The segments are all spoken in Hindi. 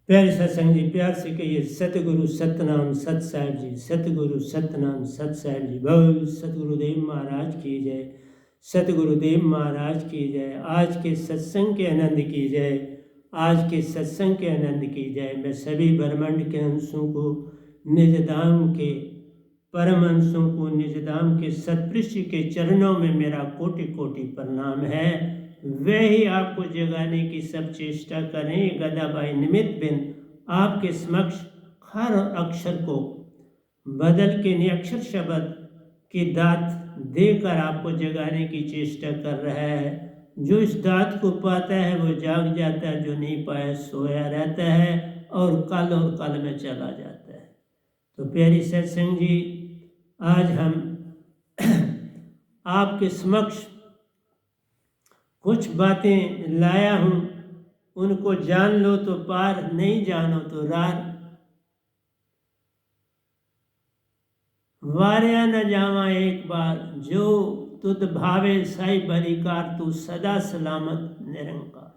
प्यारे सत्संग जी, प्यार से कहिए सतगुरु सतनाम सत साहिब जी, सतगुरु सतनाम सत साहिब जी। बोल सतगुरुदेव महाराज की जय, सतगुरुदेव महाराज की जय। आज के सत्संग के आनंद की जय, आज के सत्संग के आनंद की जय। मैं सभी ब्रह्मांड के अंशों को, निज धाम के परम अंशों को, निज धाम के सत्पुरुष के चरणों में मेरा कोटि कोटि प्रणाम है। वे ही आपको जगाने की सब चेष्टा करें। गदाबाई निमित्त बिन आपके समक्ष हर अक्षर को बदल के निरक्षर शब्द की दात देकर आपको जगाने की चेष्टा कर रहा है। जो इस दात को पाता है वो जाग जाता है, जो नहीं पाया सोया रहता है और कल में चला जाता है। तो प्यारी सत्संग जी, आज हम आपके समक्ष कुछ बातें लाया हूँ, उनको जान लो तो पार, नहीं जानो तो रार। वार्या न जावा एक बार, जो तुद भावे साई बलिकार, तू सदा सलामत निरंकार।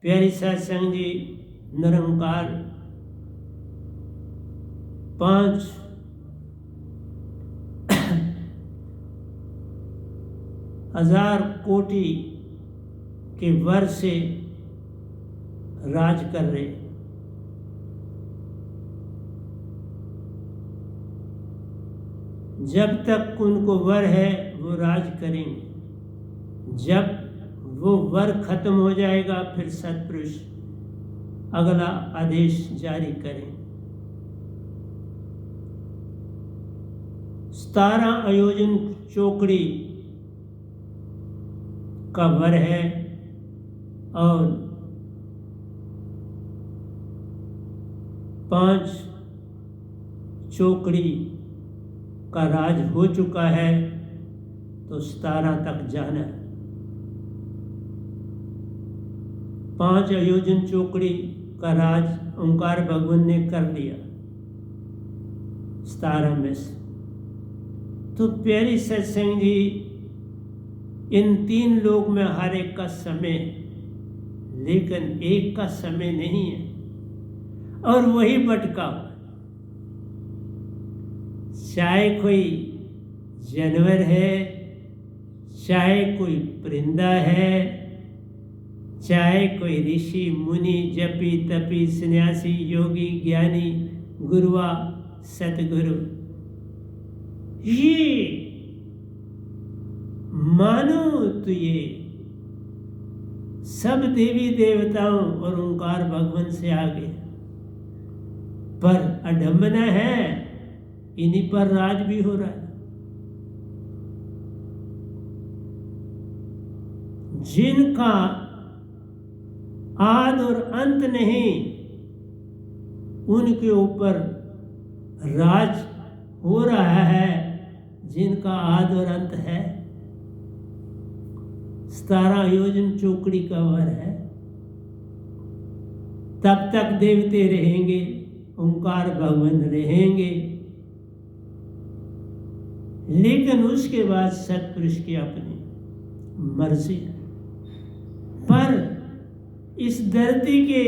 प्यारी सत्संग जी, निरंकार 5,000 कोटि के वर से राज कर रहे। जब तक उनको वर है वो राज करेंगे, जब वो वर खत्म हो जाएगा फिर सत्पुरुष अगला आदेश जारी करेंगे। 17 आयोजन चौकड़ी का वर है और 5 चौकड़ी का राज हो चुका है, तो 17 तक जाना है। 5 आयोजन चौकड़ी का राज ओंकार भगवान ने कर लिया 17 में से। तो प्यारी सत्संग जी, इन 3 लोक में हर एक का समय, लेकिन एक का समय नहीं है, और वही भटका। चाहे कोई जानवर है, चाहे कोई परिंदा है, चाहे कोई ऋषि मुनि जपी तपी सन्यासी योगी ज्ञानी गुरुआ सतगुरु, ये मानो तो ये सब देवी देवताओं और ओंकार भगवान से आगे, पर अडम्बना है इन्हीं पर राज भी हो रहा है। जिनका आद और अंत नहीं, उनके ऊपर राज हो रहा है। जिनका आद और अंत है, 17 योजन चौकड़ी का वर है, तब तक देवते रहेंगे, ओंकार भगवान रहेंगे, लेकिन उसके बाद सत्पुरुष की अपनी मर्जी है। पर इस धरती के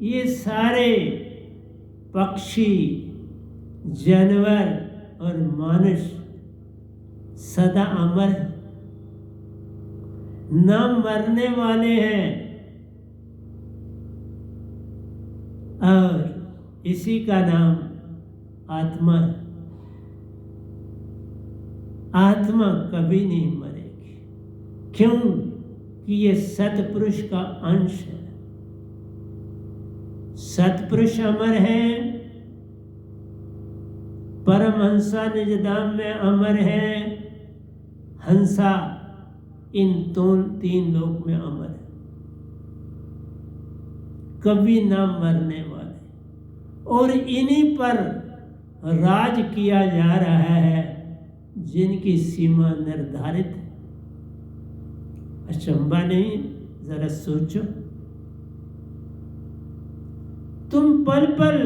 ये सारे पक्षी, जानवर और मनुष्य सदा अमर है, न मरने वाले हैं, और इसी का नाम आत्मा है। आत्मा कभी नहीं मरेगी, क्यों कि ये सतपुरुष का अंश है। सतपुरुष अमर है, परमहंसा निज धाम में अमर है, हंसा इन 3 लोक में अमर है, कभी ना मरने वाले। और इन्हीं पर राज किया जा रहा है, जिनकी सीमा निर्धारित है। अचंभा नहीं, जरा सोचो। तुम पल पल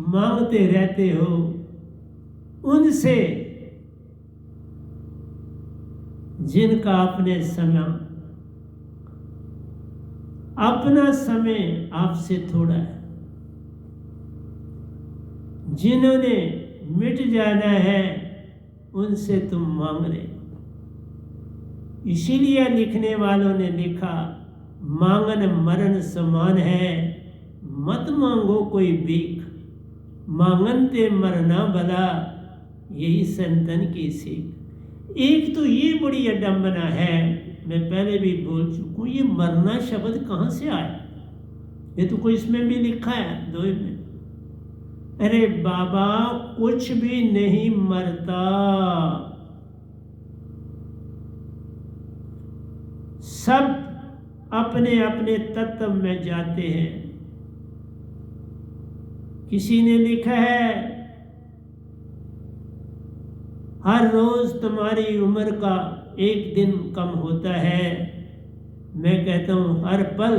मांगते रहते हो उनसे जिनका अपने समय अपना समय आपसे थोड़ा है। जिन्होंने मिट जाना है उनसे तुम मांग रहे हो। इसीलिए लिखने वालों ने लिखा, मांगन मरण समान है, मत मांगो कोई भीख, मांगन ते मरना भला, यही संतन की सीख। एक तो ये बड़ी अडम्बना है, मैं पहले भी बोल चुका हूँ, ये मरना शब्द कहाँ से आया? ये तो कोई इसमें भी लिखा है दोहे में। अरे बाबा, कुछ भी नहीं मरता, सब अपने अपने तत्व में जाते हैं। किसी ने लिखा है, हर रोज तुम्हारी उम्र का एक दिन कम होता है। मैं कहता हूं हर पल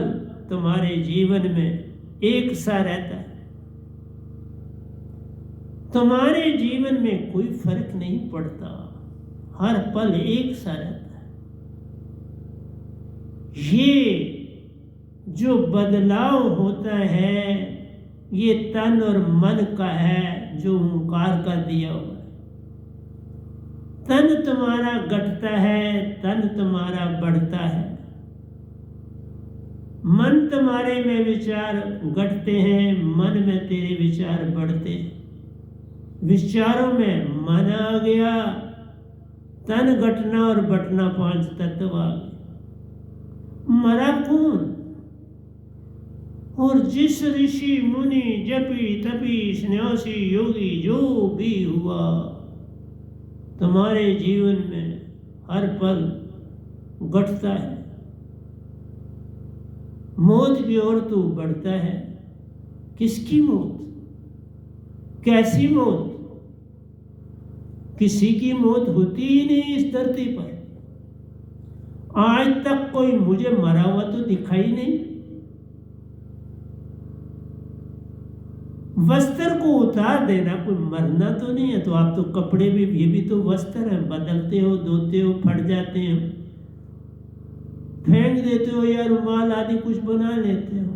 तुम्हारे जीवन में एक सा रहता है। तुम्हारे जीवन में कोई फर्क नहीं पड़ता, हर पल एक सा रहता है। ये जो बदलाव होता है ये तन और मन का है, जो ओंकार का दिया हुआ है। तन तुम्हारा घटता है, तन तुम्हारा बढ़ता है। मन तुम्हारे में विचार घटते हैं, मन में तेरे विचार बढ़ते हैं। विचारों में मन आ गया, तन घटना और बटना 5 तत्व आ गए। मरा कौन? और जिस ऋषि मुनि जपी तपी सन्यासी योगी जो भी हुआ, तुम्हारे जीवन में हर पल घटता है, मौत की ओर तू बढ़ता है। किसकी मौत? कैसी मौत? किसी की मौत होती ही नहीं इस धरती पर। आज तक कोई मुझे मरा हुआ तो दिखाई नहीं। वस्त्र को उतार देना कोई मरना तो नहीं है। तो आप तो कपड़े भी, ये भी तो वस्त्र हैं, बदलते हो, धोते हो, फट जाते हो, फेंक देते हो या रुमाल आदि कुछ बना लेते हो।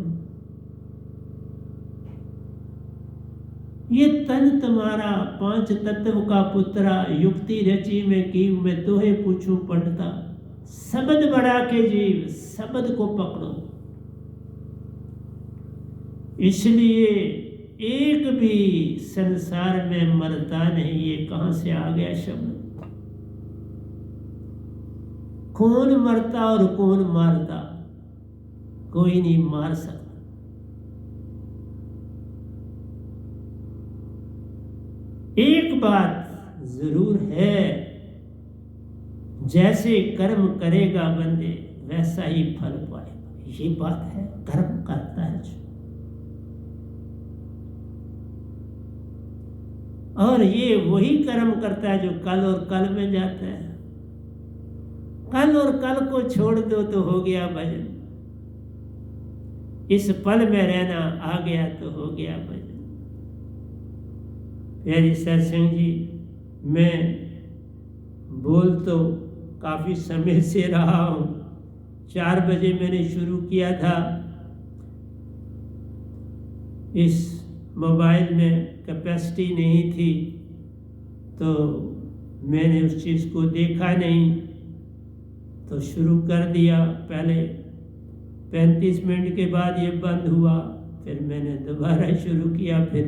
ये तन तुम्हारा 5 तत्व का पुत्रा, युक्ति रची में की मैं तोहे पूछूं पंडिता। शब्द बढ़ा के जीव, शब्द को पकड़ो। इसलिए एक भी संसार में मरता नहीं। ये कहां से आ गया शब्द? कौन मरता और कौन मारता? कोई नहीं मार सकता। एक बात जरूर है, जैसे कर्म करेगा बंदे वैसा ही फल पाएगा। ये बात है, कर्म करता है जो। और ये वही कर्म करता है जो कल और कल में जाता है। कल और कल को छोड़ दो तो हो गया भजन। इस पल में रहना आ गया तो हो गया भजन। प्यारी सत्संग जी, मैं बोल तो काफ़ी समय से रहा हूँ। 4 बजे मैंने शुरू किया था। इस मोबाइल में कैपेसिटी नहीं थी तो मैंने उस चीज़ को देखा नहीं, तो शुरू कर दिया। पहले 35 मिनट के बाद ये बंद हुआ, फिर मैंने दोबारा शुरू किया, फिर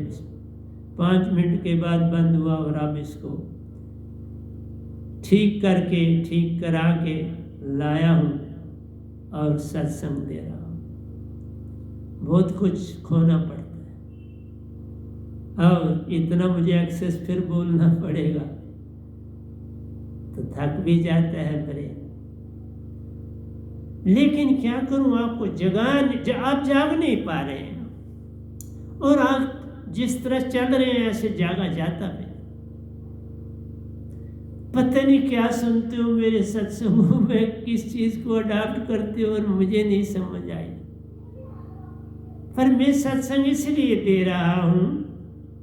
5 मिनट के बाद बंद हुआ, और अब इसको ठीक करके, ठीक करा के लाया हूँ और सत्संग दे रहा हूँ। बहुत कुछ खोना पड़ता है और इतना मुझे एक्सेस फिर बोलना पड़ेगा तो थक भी जाता है ब्रेन। लेकिन क्या करूं, आपको आप जाग नहीं पा रहे हैं, और आप जिस तरह चल रहे हैं ऐसे जागा जाता है। पता नहीं क्या सुनते हो मेरे सत्संगों में, किस चीज को अडॉप्ट करते हो, और मुझे नहीं समझ आई। पर मैं सत्संग इसलिए दे रहा हूं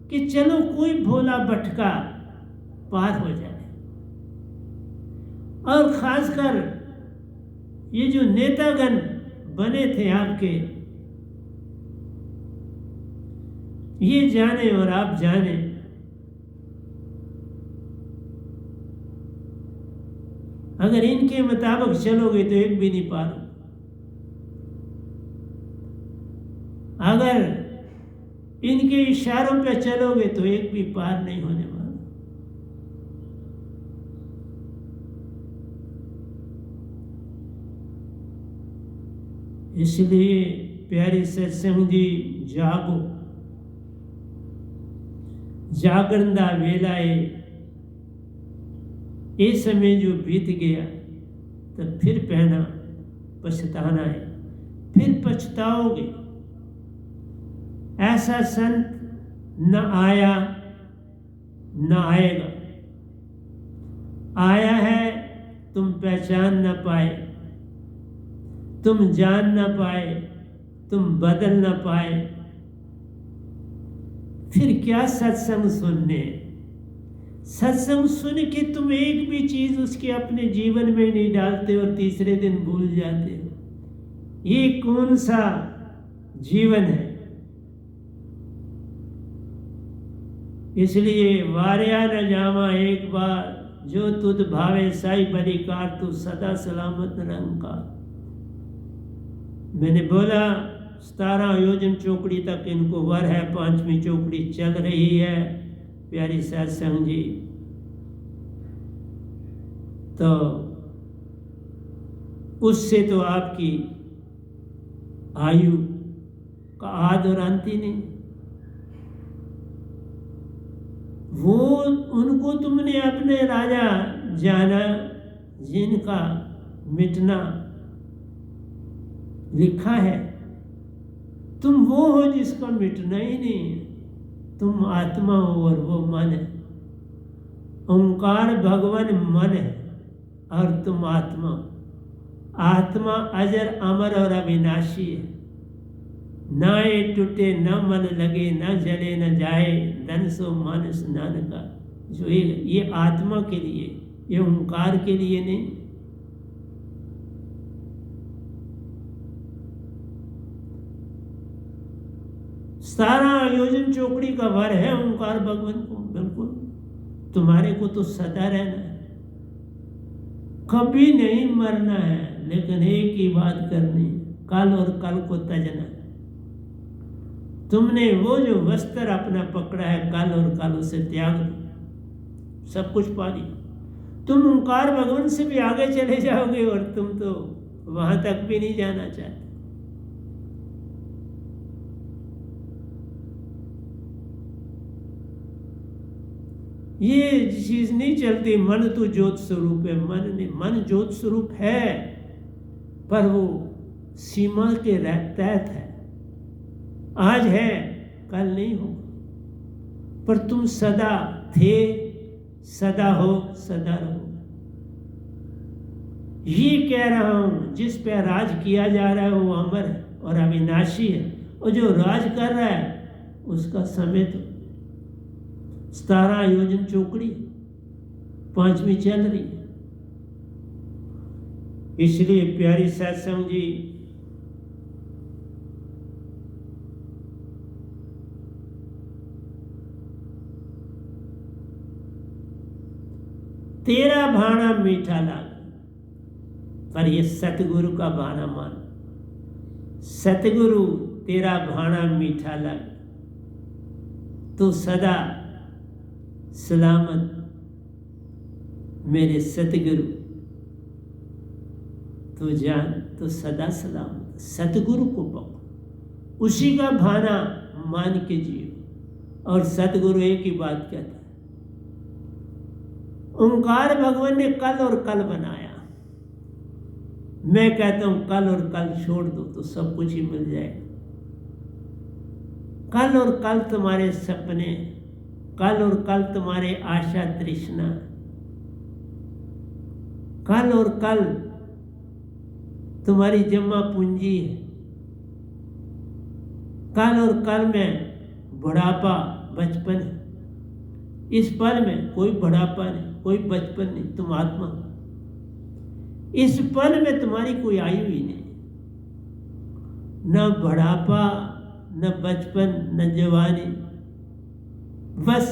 कि चलो कोई भोला भटका पार हो जाए। और खासकर ये जो नेतागण बने थे आपके, ये जाने और आप जाने। अगर इनके मुताबिक चलोगे तो एक भी नहीं पार, अगर इनके इशारों पे चलोगे तो एक भी पार नहीं होने वाला। इसलिए प्यारी सत्संग जी, जागो, जागरण दा वेला है। ये समय जो बीत गया तो फिर पहना पछताना है, फिर पछताओगे। ऐसा संत न आया न आएगा, आया है तुम पहचान न पाए, तुम जान न पाए, तुम बदल न पाए, फिर क्या सत्संग सुनने। सत्संग सुन के तुम एक भी चीज उसके अपने जीवन में नहीं डालते और तीसरे दिन भूल जाते हो। ये कौन सा जीवन है? इसलिए वार्या न जावा एक बार, जो तुद भावे साई बलिकार, तू सदा सलामत निरंकार। मैंने बोला 17 योजन चौकड़ी तक इनको वर है, 5वीं चौकड़ी चल रही है प्यारी सत्संग जी। तो उससे तो आपकी आयु का आद और अंत ही नहीं। वो उनको तुमने अपने राजा जाना जिनका मिटना लिखा है, तुम वो हो जिसका मिटना ही नहीं। तुम आत्मा हो और वो मन है। ओंकार भगवान मन है और तुम आत्मा। आत्मा अजर अमर और अविनाशी है। ना ये टूटे न मन लगे, न जले न जाए, धन सो मानस नानका। जो ये आत्मा के लिए, ये ओंकार के लिए नहीं। सारा आयोजन चौकड़ी का वर है ओंकार भगवान को। बिल्कुल तुम्हारे को तो सदा रहना है, कभी नहीं मरना है, लेकिन एक ही बात करनी, कल और कल को तजना। तुमने वो जो वस्त्र अपना पकड़ा है कल और कल, उसे त्याग दो, सब कुछ पा लिया। तुम ओंकार भगवान से भी आगे चले जाओगे और तुम तो वहां तक भी नहीं जाना चाहते। ये चीज नहीं चलती। मन तो ज्योत स्वरूप है, मन नहीं, मन ज्योत स्वरूप है पर वो सीमा के तहत है। आज है कल नहीं होगा, पर तुम सदा थे, सदा हो, सदा रहो। ये कह रहा हूं, जिस पे राज किया जा रहा है वो अमर है और अविनाशी है, और जो राज कर रहा है उसका समय तो 17 योजन चौकड़ी 5वीं चल रही है। इसलिए प्यारी सत्संग जी, तेरा भाना मीठा लाग, पर ये सतगुरु का भाना मान। सतगुरु तेरा भाना मीठा लग, तो सदा सलामत मेरे सतगुरु। तो जान तो सदा सलामत सतगुरु को पकड़ो, उसी का भाना मान के जियो। और सतगुरु एक ही बात कहता है, ओंकार भगवान ने कल और कल बनाया। मैं कहता हूं कल और कल छोड़ दो तो सब कुछ ही मिल जाएगा। कल और कल तुम्हारे सपने, कल और कल तुम्हारे आशा तृष्णा, कल और कल तुम्हारी जमा पूंजी है। कल और कल में बुढ़ापा बचपन है। इस पल में कोई बुढ़ापा नहीं, कोई बचपन नहीं, तुम आत्मा। इस पल में तुम्हारी कोई आयु ही नहीं। न बुढ़ापा, न बचपन, न जवानी, बस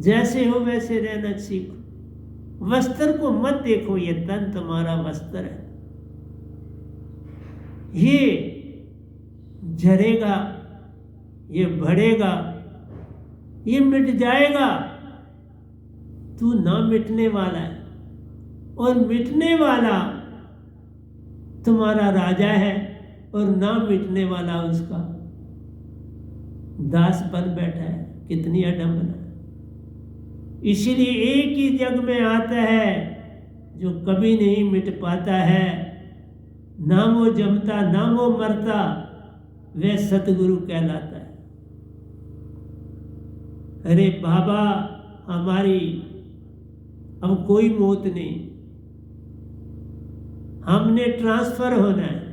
जैसे हो वैसे रहना सीखो। वस्त्र को मत देखो, ये तन तुम्हारा वस्त्र है, ये झरेगा, ये बढ़ेगा, ये मिट जाएगा। तू ना मिटने वाला है, और मिटने वाला तुम्हारा राजा है, और ना मिटने वाला उसका दास बन बैठा है। कितनी अडंबना है। इसलिए एक ही जग में आता है जो कभी नहीं मिट पाता है, ना वो जमता ना वो मरता, वह सतगुरु कहलाता है। अरे बाबा, हमारी अब कोई मौत नहीं, हमने ट्रांसफर होना है।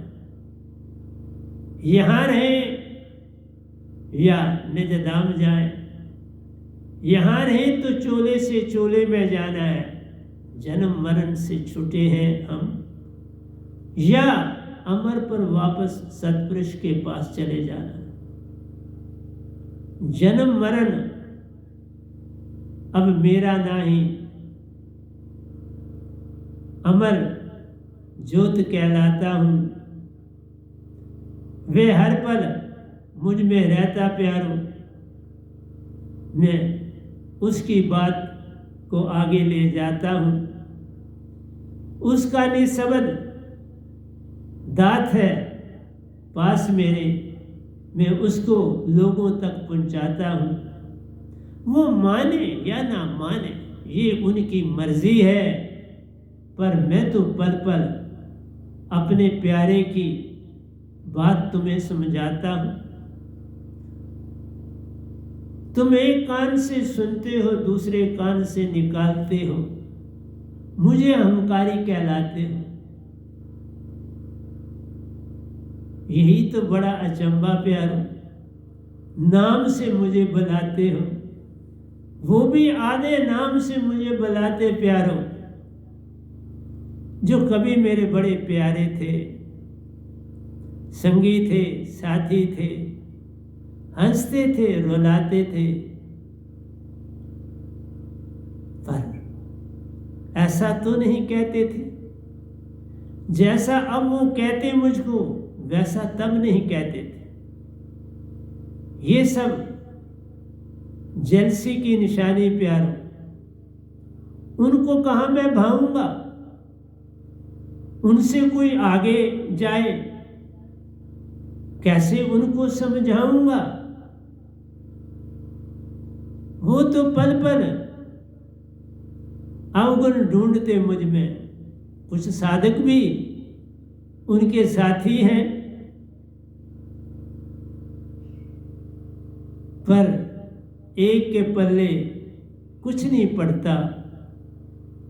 यहाँ रहें या निज धाम जाए, यहाँ रहें तो चोले से चोले में जाना है। जन्म मरण से छूटे हैं हम, या अमर पर वापस सतपुरुष के पास चले जाना है। जन्म मरण अब मेरा नाही, अमर ज्योत कहलाता हूँ। वे हर पल मुझ में रहता प्यारो, मैं उसकी बात को आगे ले जाता हूँ। उसका निशब्द दात है पास मेरे, मैं उसको लोगों तक पहुँचाता हूँ। वो माने या ना माने ये उनकी मर्जी है, पर मैं तो पल पल अपने प्यारे की बात तुम्हें समझाता हूँ। तुम एक कान से सुनते हो, दूसरे कान से निकालते हो, मुझे अहंकारी कहलाते हो। यही तो बड़ा अचंभा प्यारो, नाम से मुझे बुलाते हो, वो भी आधे नाम से मुझे बुलाते प्यारो, जो कभी मेरे बड़े प्यारे थे, संगी थे, साथी थे, हंसते थे, रुलाते थे। पर ऐसा तो नहीं कहते थे, जैसा अब वो कहते मुझको वैसा तब नहीं कहते थे। ये सब जेलसी की निशानी प्यारो, उनको कहाँ मैं भाऊंगा, उनसे कोई आगे जाए कैसे उनको समझाऊंगा। वो तो पल पल अवगुण ढूंढते मुझ में। कुछ साधक भी उनके साथी हैं, पर एक के पल्ले कुछ नहीं पड़ता,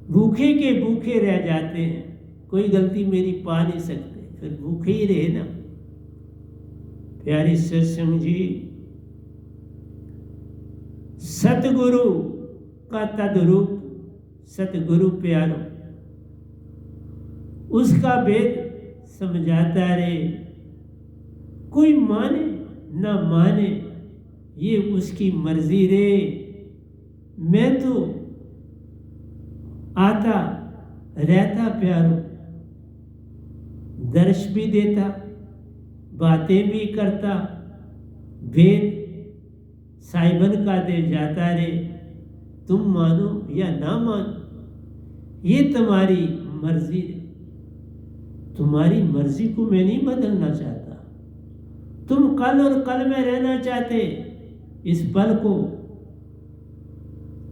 भूखे के भूखे रह जाते हैं। कोई गलती मेरी पा नहीं सकते, फिर भूखे ही रहे ना। प्यारी सत्संग जी, सतगुरु का तद्रूप सतगुरु प्यारो, उसका भेद समझाता रहे। कोई माने ना माने ये उसकी मर्जी रे, मैं तो आता रहता प्यारो, दर्श भी देता, बातें भी करता, भेद साइबन का दे जाता रे। तुम मानो या ना मानो, ये तुम्हारी मर्जी है। तुम्हारी मर्जी को मैं नहीं बदलना चाहता। तुम कल और कल में रहना चाहते, इस पल को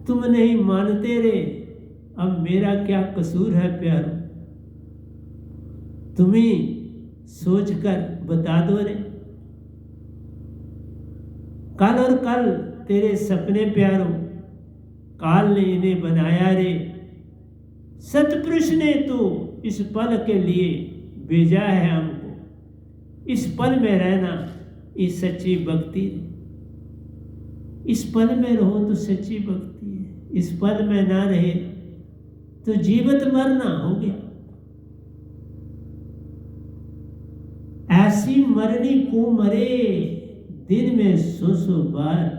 तुम नहीं मानते रे। अब मेरा क्या कसूर है प्यारो, तुम्हें सोच कर बता दो रे। कल और कल तेरे सपने प्यारो, काल ने इन्हें बनाया रे। सतपुरुष ने तो इस पल के लिए भेजा है हमको। इस पल में रहना ये सच्ची भक्ति है। इस पल में रहो तो सच्ची भक्ति है। इस पल में ना रहे तो जीवित मरना हो गया। ऐसी ऐसी मरनी को मरे दिन में 100 बार।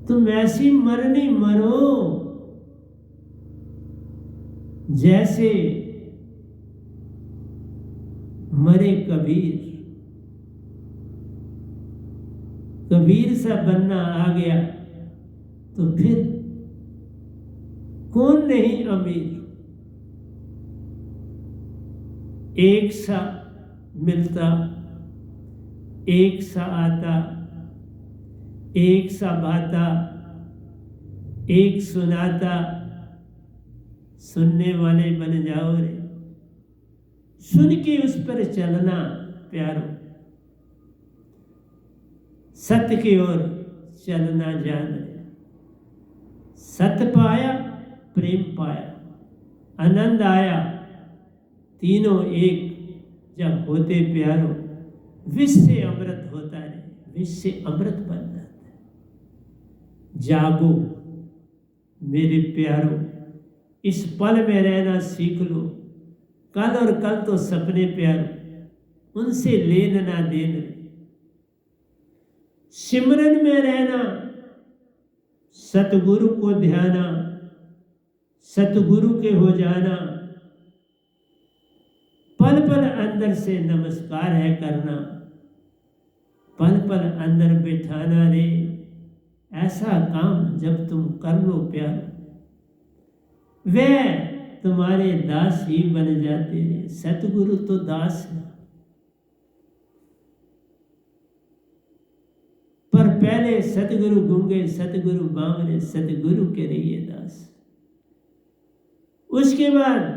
तुम ऐसी मरनी मरो जैसे मरे कबीर। कबीर सा बनना आ गया तो फिर कौन नहीं अमीर। एक सा मिलता, एक सा आता, एक सा बाता, एक सुनाता, सुनने वाले बन जाओ रे। सुन के उस पर चलना प्यारो, सत्य की ओर चलना जान रे। सत्य पाया, प्रेम पाया, आनंद आया, तीनों एक जब होते प्यारो, विष से अमृत होता है, विष से अमृत बन जाता है। जागो मेरे प्यारो, इस पल में रहना सीख लो। कल और कल तो सपने प्यारो, उनसे लेन ना देन। सिमरन में रहना, सतगुरु को ध्याना, सतगुरु के हो जाना। पल पल अंदर से नमस्कार है करना, पल पल अंदर बिठाना रे। ऐसा काम जब तुम कर लो प्यार, वे तुम्हारे दास ही बन जाते रे। सतगुरु तो दास है, पर पहले सतगुरु गूंगे, सतगुरु बांगरे, सतगुरु के रहिए दास। उसके बाद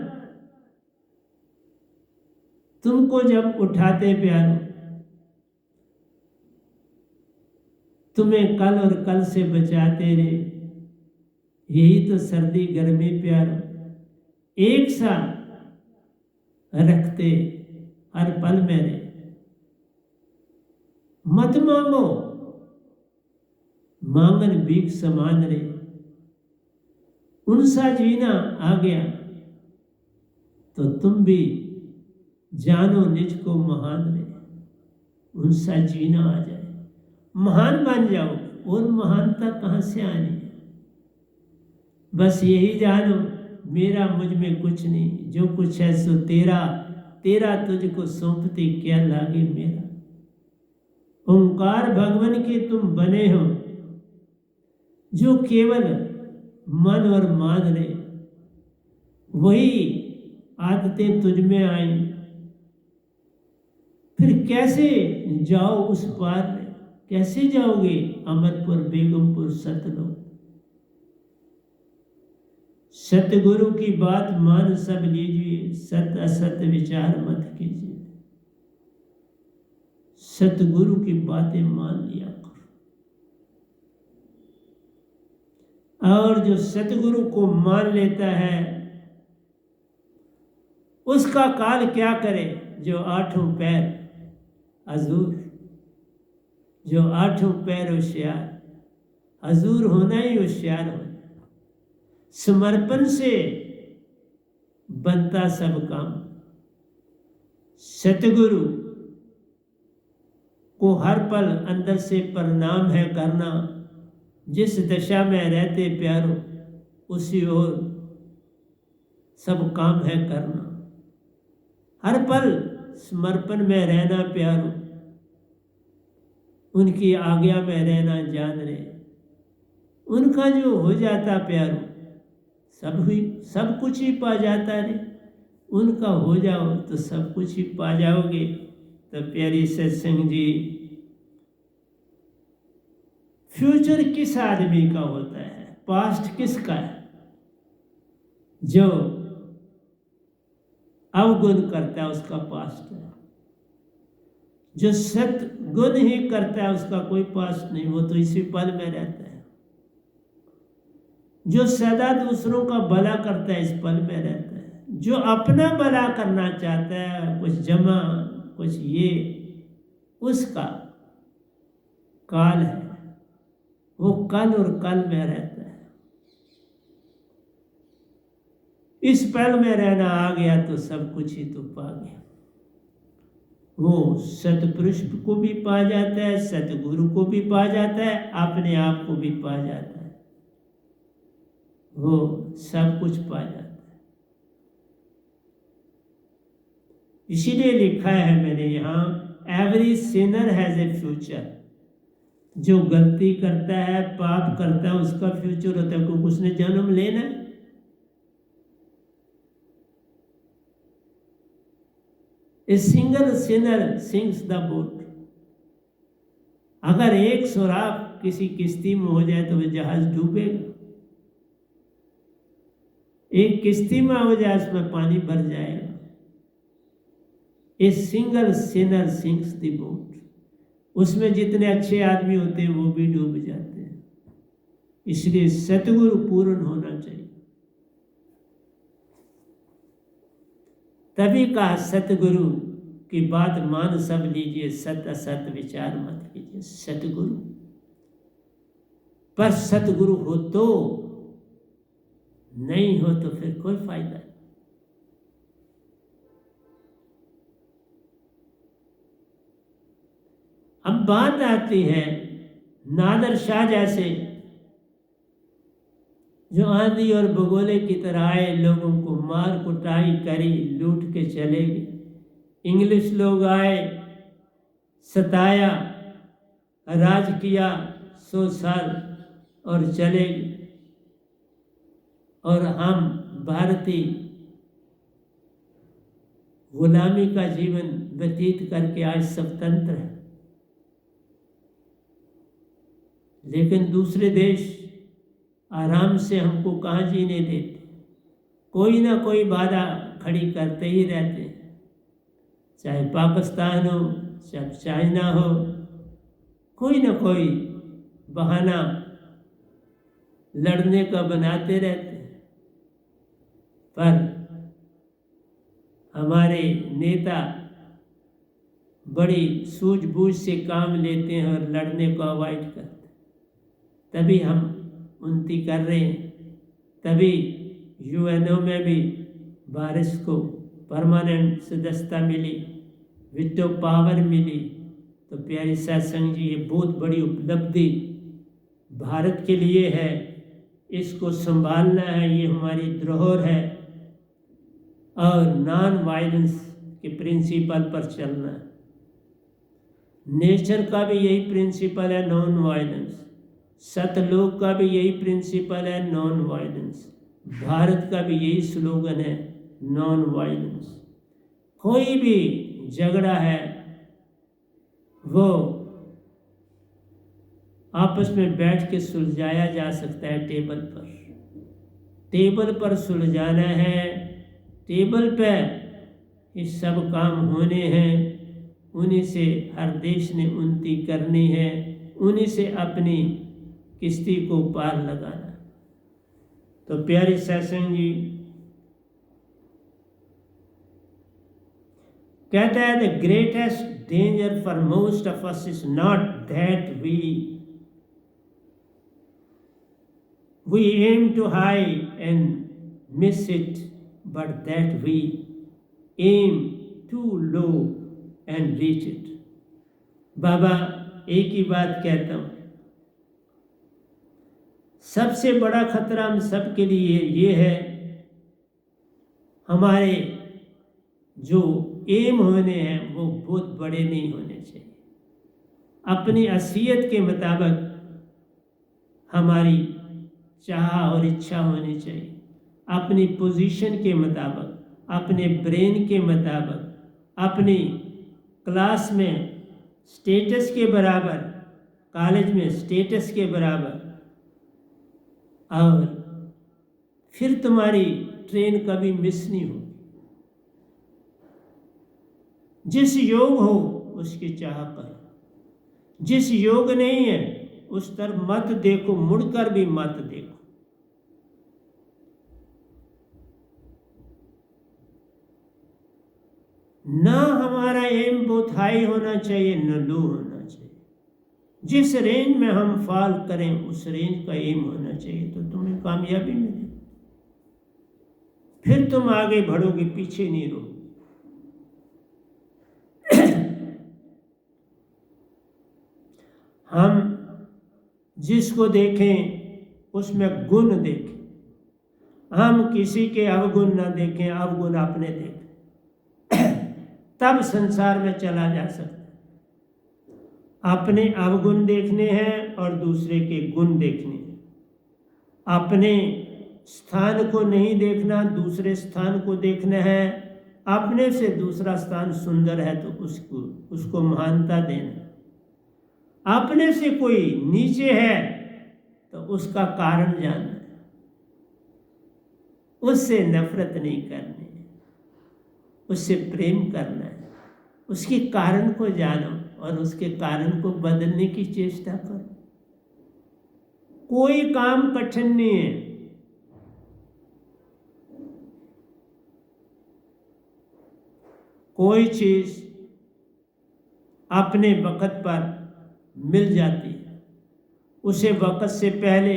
तुमको जब उठाते प्यारो, तुम्हें कल और कल से बचाते रे। यही तो सर्दी गर्मी प्यारो एक सा रखते हर पल में रे। मत मांगो, मांगन भीख समान रे। उनसा जीना आ गया तो तुम भी जानो निज को महान रे। उनसा जीना आ जाए, महान बन जाओ। और महानता कहाँ से आनी है? बस यही जानो मेरा मुझ में कुछ नहीं, जो कुछ है सो तेरा, तेरा तुझको सौंपते क्या लागे मेरा। ओंकार भगवान के तुम बने हो, जो केवल मन और मान रहे, वही आदतें तुझ में आई। फिर कैसे जाओ उस पार? कैसे जाओगे अमरपुर, बेगमपुर, सतलोक? सतगुरु की बात मान सब लीजिए, सत असत विचार मत कीजिए। सतगुरु की बातें मान लिया करो। और जो सतगुरु को मान लेता है उसका काल क्या करे? जो आठों पैर हजूर, जो आठों पैर होशियार। हजूर होना ही होशियार होना। समर्पण से बनता सब काम। सतगुरु को हर पल अंदर से प्रणाम है करना। जिस दशा में रहते प्यारो, उसी ओर सब काम है करना। हर पल समर्पण में रहना प्यारो, उनकी आज्ञा में रहना जान रहे। उनका जो हो जाता प्यारो, सब कुछ ही पा जाता रे। उनका हो जाओ तो सब कुछ ही पा जाओगे। तो प्यारी सत्संग जी, फ्यूचर किस आदमी का होता है? पास्ट किसका है? जो अवगुण करता है उसका पास्ट है। जो सतगुण ही करता है उसका कोई पास्ट नहीं, वो तो इसी पल में रहता है। जो सदा दूसरों का भला करता है इस पल में रहता है। जो अपना भला करना चाहता है, कुछ जमा कुछ ये, उसका काल है, वो कल और कल में रहता है। इस पल में रहना आ गया तो सब कुछ ही तो पा गया। वो सतपुरुष को भी पा जाता है, सतगुरु को भी पा जाता है, अपने आप को भी पा जाता है, वो सब कुछ पा जाता है। इसीलिए लिखा है मैंने यहाँ, every Sinner has a future. जो गलती करता है, पाप करता है, उसका फ्यूचर होता है, क्योंकि उसने जन्म लेना है। A single Sinner sinks the boat. अगर एक सुराख किसी किश्ती में हो जाए तो वह जहाज डूबेगा। एक किश्ती में हो जाए उसमें पानी भर जाएगा। A single Sinner sinks the boat. उसमें जितने अच्छे आदमी होते हैं वो भी डूब जाते हैं। इसलिए सतगुरु पूर्ण होना चाहिए। तभी कहा सतगुरु की बात मान सब लीजिए, सत असत विचार मत कीजिए। सतगुरु पर सतगुरु हो तो, नहीं हो तो फिर कोई फायदा नहीं। अब बात आती है नादर शाह जैसे, जो आंधी और भगोले की तरह आए, लोगों को मार कुटाई करी, लूट के चले गए। इंग्लिश लोग आए, सताया, राज किया 100 साल और चले गए। और हम भारतीय गुलामी का जीवन व्यतीत करके आज स्वतंत्र हैं। लेकिन दूसरे देश आराम से हमको कहाँ जीने देते, कोई ना कोई बाधा खड़ी करते ही रहते हैं। चाहे पाकिस्तान हो, चाहे चाइना हो, कोई ना कोई बहाना लड़ने का बनाते रहते हैं। पर हमारे नेता बड़ी सूझबूझ से काम लेते हैं और लड़ने को अवॉइड करते हैं। तभी हम उन्नति कर रहे हैं, तभी यूएनओ में भी भारत को परमानेंट सदस्यता मिली, विटो पावर मिली। तो प्यारे सत्संग जी, ये बहुत बड़ी उपलब्धि भारत के लिए है। इसको संभालना है, ये हमारी धरोहर है। और नॉन वायलेंस के प्रिंसिपल पर चलना है। नेचर का भी यही प्रिंसिपल है, नॉन वायलेंस। सतलोक का भी यही प्रिंसिपल है, नॉन वायलेंस। भारत का भी यही स्लोगन है, नॉन वायलेंस। कोई भी झगड़ा है वो आपस में बैठ के सुलझाया जा सकता है। टेबल पर सुलझाना है। टेबल पे ये सब काम होने हैं। उन्हीं से हर देश ने उन्नति करनी है, उन्हीं से अपनी किश्ती को पार लगाना। तो प्यारे सत्संग जी, कहता है the greatest danger for most of us is not that we aim to high and miss it, but that we aim too low and reach it. बाबा एक ही बात कहता हूँ, सबसे बड़ा खतरा हम सबके लिए ये है, हमारे जो एम होने हैं वो बहुत बड़े नहीं होने चाहिए। अपनी असलियत के मुताबिक हमारी चाह और इच्छा होनी चाहिए। अपनी पोजीशन के मुताबिक, अपने ब्रेन के मुताबिक, अपनी क्लास में स्टेटस के बराबर, कॉलेज में स्टेटस के बराबर, और फिर तुम्हारी ट्रेन कभी मिस नहीं होगी। जिस योग हो उसकी चाह करो, जिस योग नहीं है उस तरफ मत देखो, मुड़कर भी मत देखो। ना हमारा एम बहुत हाई होना चाहिए, न लो होना चाहिए। जिस रेंज में हम फॉल करें उस रेंज का एम होना चाहिए, तो तुम्हें कामयाबी मिलेगी। फिर तुम आगे बढ़ोगे, पीछे नहीं रहोगे। हम जिसको देखें उसमें गुण देखें, हम किसी के अवगुण न देखें, अवगुण अपने देखें, तब संसार में चला जा सकता है। अपने अवगुण देखने हैं और दूसरे के गुण देखने हैं। अपने स्थान को नहीं देखना, दूसरे स्थान को देखना है। अपने से दूसरा स्थान सुंदर है तो उसको महानता देना। अपने से कोई नीचे है तो उसका कारण जानना, उससे नफरत नहीं करनी, उससे प्रेम करना है। उसके कारण को जानो और उसके कारण को बदलने की चेष्टा करो। कोई काम कठिन नहीं है। कोई चीज अपने वक्त पर मिल जाती है, उसे वक्त से पहले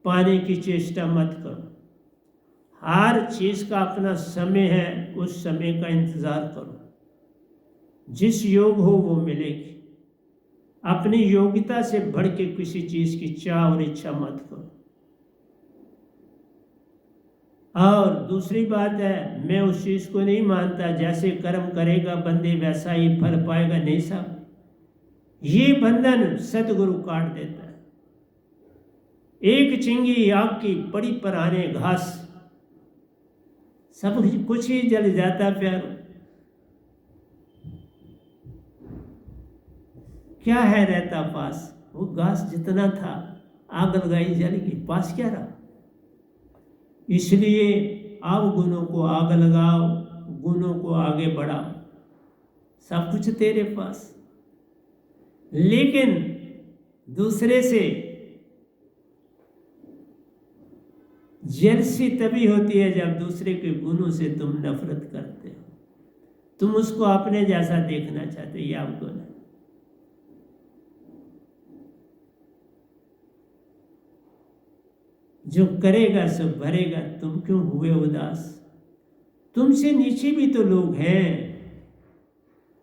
पाने की चेष्टा मत करो। हर चीज का अपना समय है, उस समय का इंतजार करो। जिस योग हो वो मिलेगी। अपनी योग्यता से बढ़ के किसी चीज की चाह और इच्छा मत करो। और दूसरी बात है, मैं उस चीज को नहीं मानता जैसे कर्म करेगा बंदे वैसा ही फल पाएगा। नहीं साहब, ये बंधन सतगुरु काट देता है। एक चिंगी आग की पड़ी पर आने घास, सब कुछ ही जल जाता प्यारो। क्या है रहता पास? वो घास जितना था आग लगाई जलेगी, पास क्या रहा? इसलिए अवगुणों को आग लगाओ, गुणों को आगे बढ़ाओ। सब कुछ तेरे पास, लेकिन दूसरे से जेलसी तभी होती है जब दूसरे के गुणों से तुम नफरत करते हो। तुम उसको अपने जैसा देखना चाहते हो, ये अवगुण है। जो करेगा सो भरेगा, तुम क्यों हुए उदास? तुमसे नीचे भी तो लोग हैं,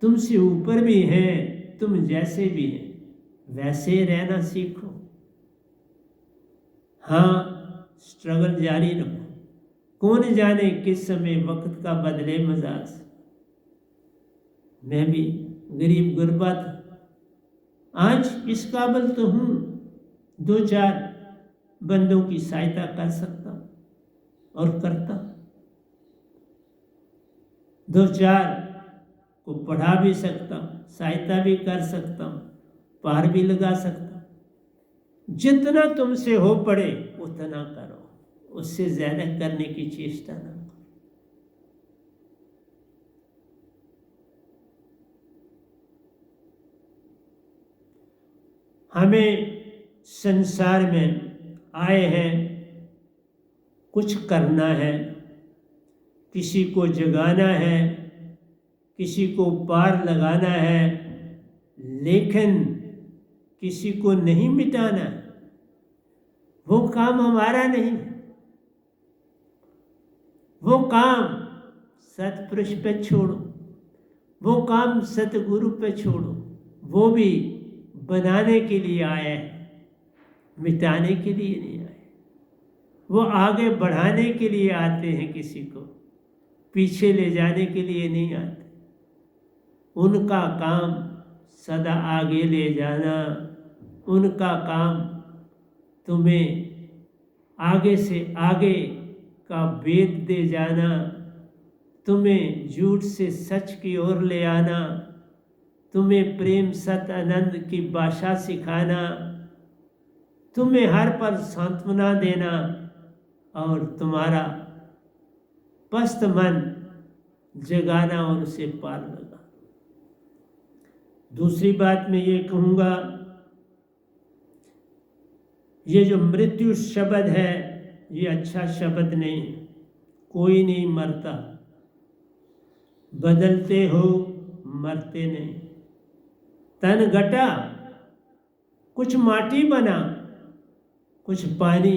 तुमसे ऊपर भी हैं, तुम जैसे भी हैं वैसे रहना सीखो। हाँ, स्ट्रगल जारी रखो। कौन जाने किस समय वक्त का बदले मजाज। मैं भी गरीब गुरबा था, आज इस काबिल तो हूँ, 2-4 बंदों की सहायता कर सकता और करता। 2-4 को पढ़ा भी सकता, सहायता भी कर सकता, पार भी लगा सकता। जितना तुमसे हो पड़े उतना करो, उससे ज्यादा करने की चेष्टा ना करो। हमें संसार में आए हैं, कुछ करना है, किसी को जगाना है, किसी को पार लगाना है, लेकिन किसी को नहीं मिटाना। वो काम हमारा नहीं, वो काम सतपुरुष पे छोड़ो, वो काम सतगुरु पे छोड़ो। वो भी बनाने के लिए आए हैं, मिटाने के लिए नहीं आए। वो आगे बढ़ाने के लिए आते हैं, किसी को पीछे ले जाने के लिए नहीं आते। उनका काम सदा आगे ले जाना, उनका काम तुम्हें आगे से आगे का वेद दे जाना, तुम्हें झूठ से सच की ओर ले आना, तुम्हें प्रेम सत आनंद की भाषा सिखाना, तुम्हें हर पल सांत्वना देना और तुम्हारा पस्त मन जगाना और उसे पार लगा। दूसरी बात मैं ये कहूँगा, ये जो मृत्यु शब्द है ये अच्छा शब्द नहीं। कोई नहीं मरता, बदलते हो, मरते नहीं। तन घटा, कुछ माटी बना, कुछ पानी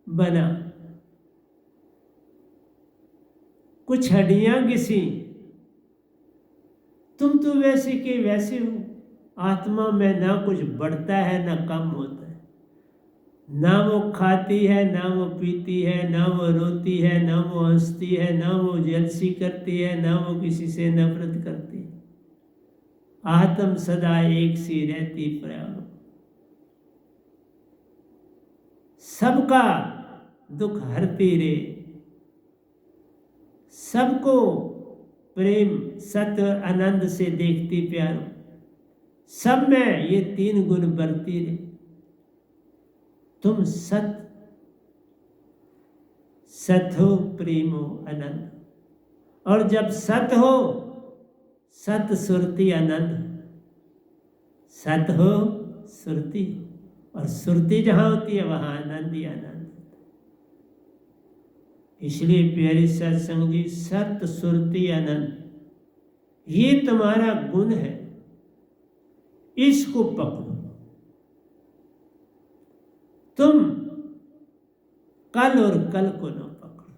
बना, कुछ हड्डियां घिसी, तुम तो वैसे के वैसे हो। आत्मा में ना कुछ बढ़ता है ना कम होता है, ना वो खाती है ना वो पीती है, ना वो रोती है ना वो हंसती है, ना वो जेलसी करती है ना वो किसी से नफरत करती है। आत्म सदा एक सी रहती प्रयाग, सबका दुख हरती रे, सबको प्रेम सत्य आनंद से देखती प्यारो, सब में ये 3 गुण बरती रे। तुम सत हो, प्रेम हो, आनंद, और जब सत हो सत सुरति आनंद, सत हो सुरति, और सुरति जहां होती है वहां आनंद ही आनंद। इसलिए प्यारे सत्संग जी, सत सुरति आनंद ये तुम्हारा गुण है, इसको पकड़ो। तुम कल और कल को न पकड़ो।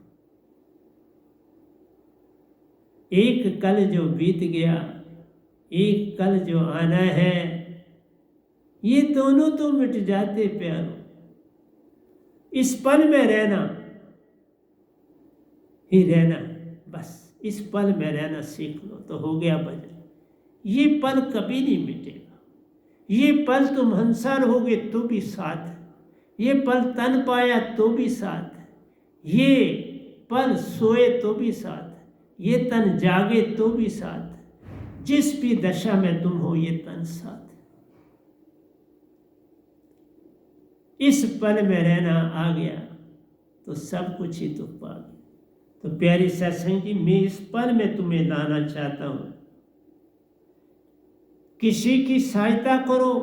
एक कल जो बीत गया, एक कल जो आना है, ये दोनों तो मिट जाते प्यारो। इस पल में रहना ही रहना, बस इस पल में रहना सीख लो तो हो गया भजन। ये पल कभी नहीं मिटेगा। ये पल तुम हंसर होगे तो भी साथ है, ये पल तन पाया तो भी साथ है, ये पल सोए तो भी साथ है, ये तन जागे तो भी साथ है। जिस भी दशा में तुम हो ये तन साथ है। इस पल में रहना आ गया तो सब कुछ ही तुम पा गए। तो प्यारी सत्संग जी, मैं इस पल में तुम्हें लाना चाहता हूं। किसी की सहायता करो,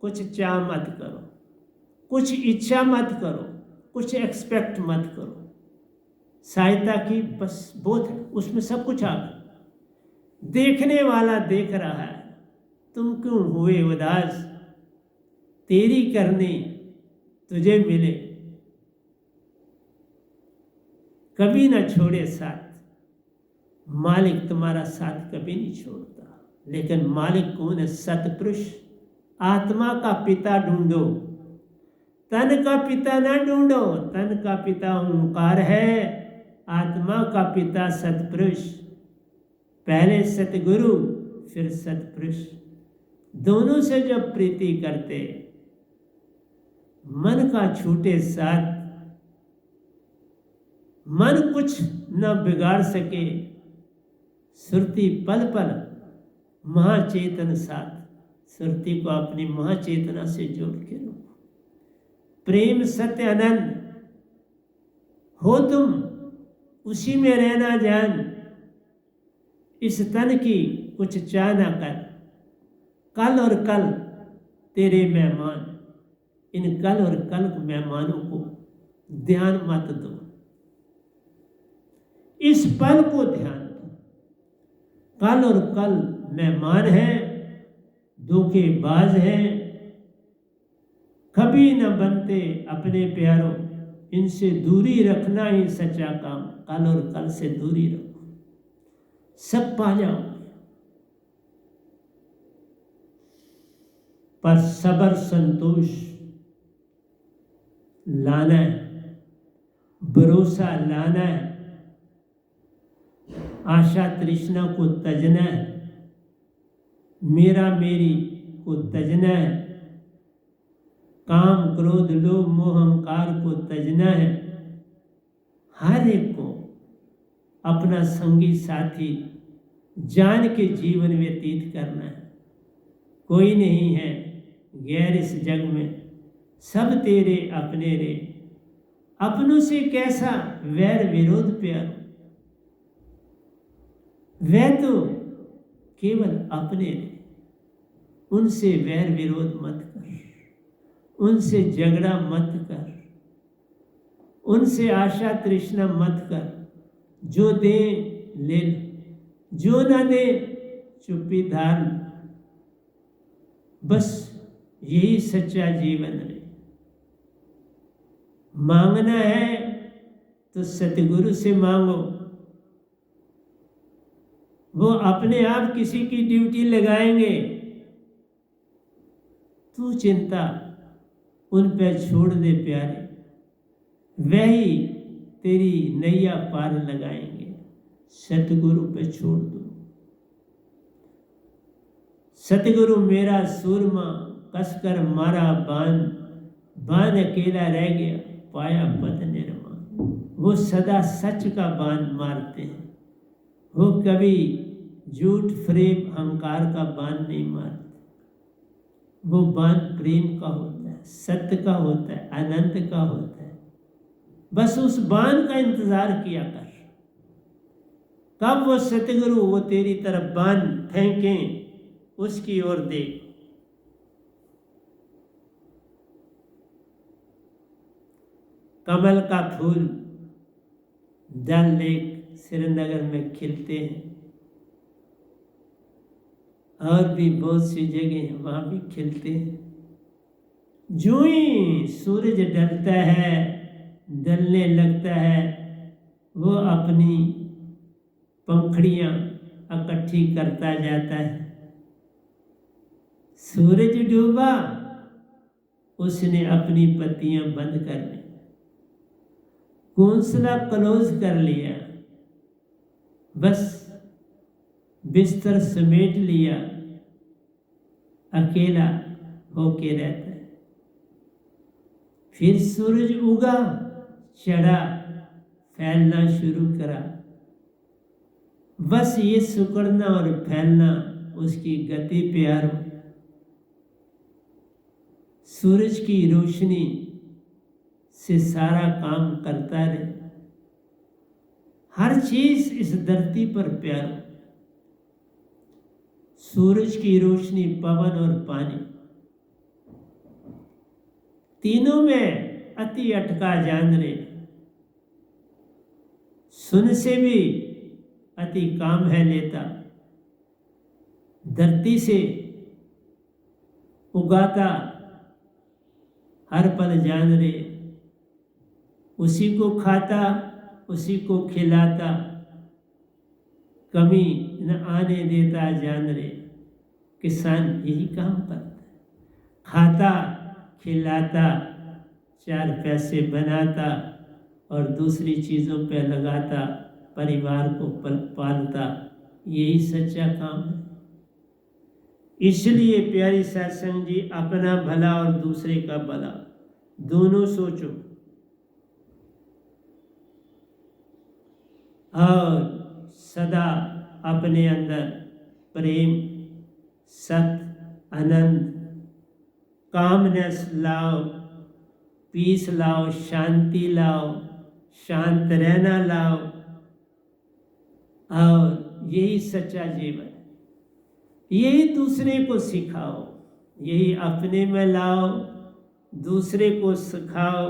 कुछ चाह मत करो, कुछ इच्छा मत करो, कुछ एक्सपेक्ट मत करो। सहायता की बस बोध है, उसमें सब कुछ आ गया। देखने वाला देख रहा है, तुम क्यों हुए उदास, तेरी करनी तुझे मिले। कभी ना छोड़े साथ, मालिक तुम्हारा साथ कभी नहीं छोड़ता। लेकिन मालिक कौन है? सतपुरुष। आत्मा का पिता ढूंढो, तन का पिता ना ढूंढो। तन का पिता ओंकार है, आत्मा का पिता सतपुरुष। पहले सतगुरु फिर सतपुरुष, दोनों से जब प्रीति करते, मन का छूटे साथ, मन कुछ न बिगाड़ सके, सुरती पल पल महाचेतन साथ। सुरती को अपनी महाचेतना से जोड़ के लो। प्रेम सत्य आनंद हो तुम, उसी में रहना जान। इस तन की कुछ चाह ना कर, कल और कल तेरे मेहमान। इन कल और कल मेहमानों को ध्यान मत दो, इस पल को ध्यान दो। कल और कल मेहमान हैं, धोखेबाज हैं, कभी न बनते अपने प्यारों। इनसे दूरी रखना ही सच्चा काम। कल और कल से दूरी रखो, सब पा जाओ। पर सबर संतोष लाना है, भरोसा लाना है, आशा तृष्णा को तजना है, मेरा मेरी को तजना है, काम क्रोध लोभ मोह अहंकार को तजना है। हर एक को अपना संगी साथी जान के जीवन व्यतीत करना है। कोई नहीं है गैर इस जग में, सब तेरे अपने रे। अपनों से कैसा वैर विरोध प्यारो, वह तो केवल अपने रे। उनसे वैर विरोध मत कर, उनसे झगड़ा मत कर, उनसे आशा तृष्णा मत कर। जो दे ले, जो ना दे चुप्पी धार। बस यही सच्चा जीवन है। मांगना है तो सतगुरु से मांगो, वो अपने आप किसी की ड्यूटी लगाएंगे। तू चिंता उन पे छोड़ दे प्यारे, वही तेरी नैया पार लगाएंगे। सतगुरु पे छोड़ दो। सतगुरु मेरा सूरमा कसकर मारा बांध, बांध अकेला रह गया पाया पद निर्माण। वो सदा सच का बांध मारते हैं, वो कभी झूठ फ्रेम अहंकार का बांध नहीं मारते। वो बांध प्रेम का होता है, सत्य का होता है, आनंद का होता है। बस उस बांध का इंतजार किया कर, कब वो सतगुरु वो तेरी तरफ बांध फेंकें, उसकी ओर देख। कमल का फूल डल लेक श्रीनगर में खिलते हैं, और भी बहुत सी जगह वहाँ भी खिलते हैं। जो ही सूरज ढलता है, ढलने लगता है, वो अपनी पंखड़ियाँ इकट्ठी करता जाता है। सूरज डूबा, उसने अपनी पत्तियाँ बंद कर ली, घोंसला क्लोज कर लिया, बस बिस्तर समेट लिया, अकेला होके रहता है। फिर सूरज उगा, चढ़ा, फैलना शुरू करा। बस ये सिकुड़ना और फैलना उसकी गति प्यार हो। सूरज की रोशनी से सारा काम करता रहे। हर चीज इस धरती पर प्यार हो। सूरज की रोशनी, पवन और पानी, तीनों में अति अटका जान रे। सुन से भी अति काम है लेता, धरती से उगाता हर पल जान रे। उसी को खाता, उसी को खिलाता, कमी न आने देता जान रे। किसान यही काम करता है, खाता, खिलाता, चार पैसे बनाता और दूसरी चीज़ों पे लगाता, परिवार को पालता। यही सच्चा काम है। इसलिए प्यारी सत्संग जी, अपना भला और दूसरे का भला दोनों सोचो, और सदा अपने अंदर प्रेम, सत्य, आनंद, कामनेस लाओ, पीस लाओ, शांति लाओ, शांत रहना लाओ, और यही सच्चा जीवन। यही दूसरे को सिखाओ, यही अपने में लाओ, दूसरे को सिखाओ,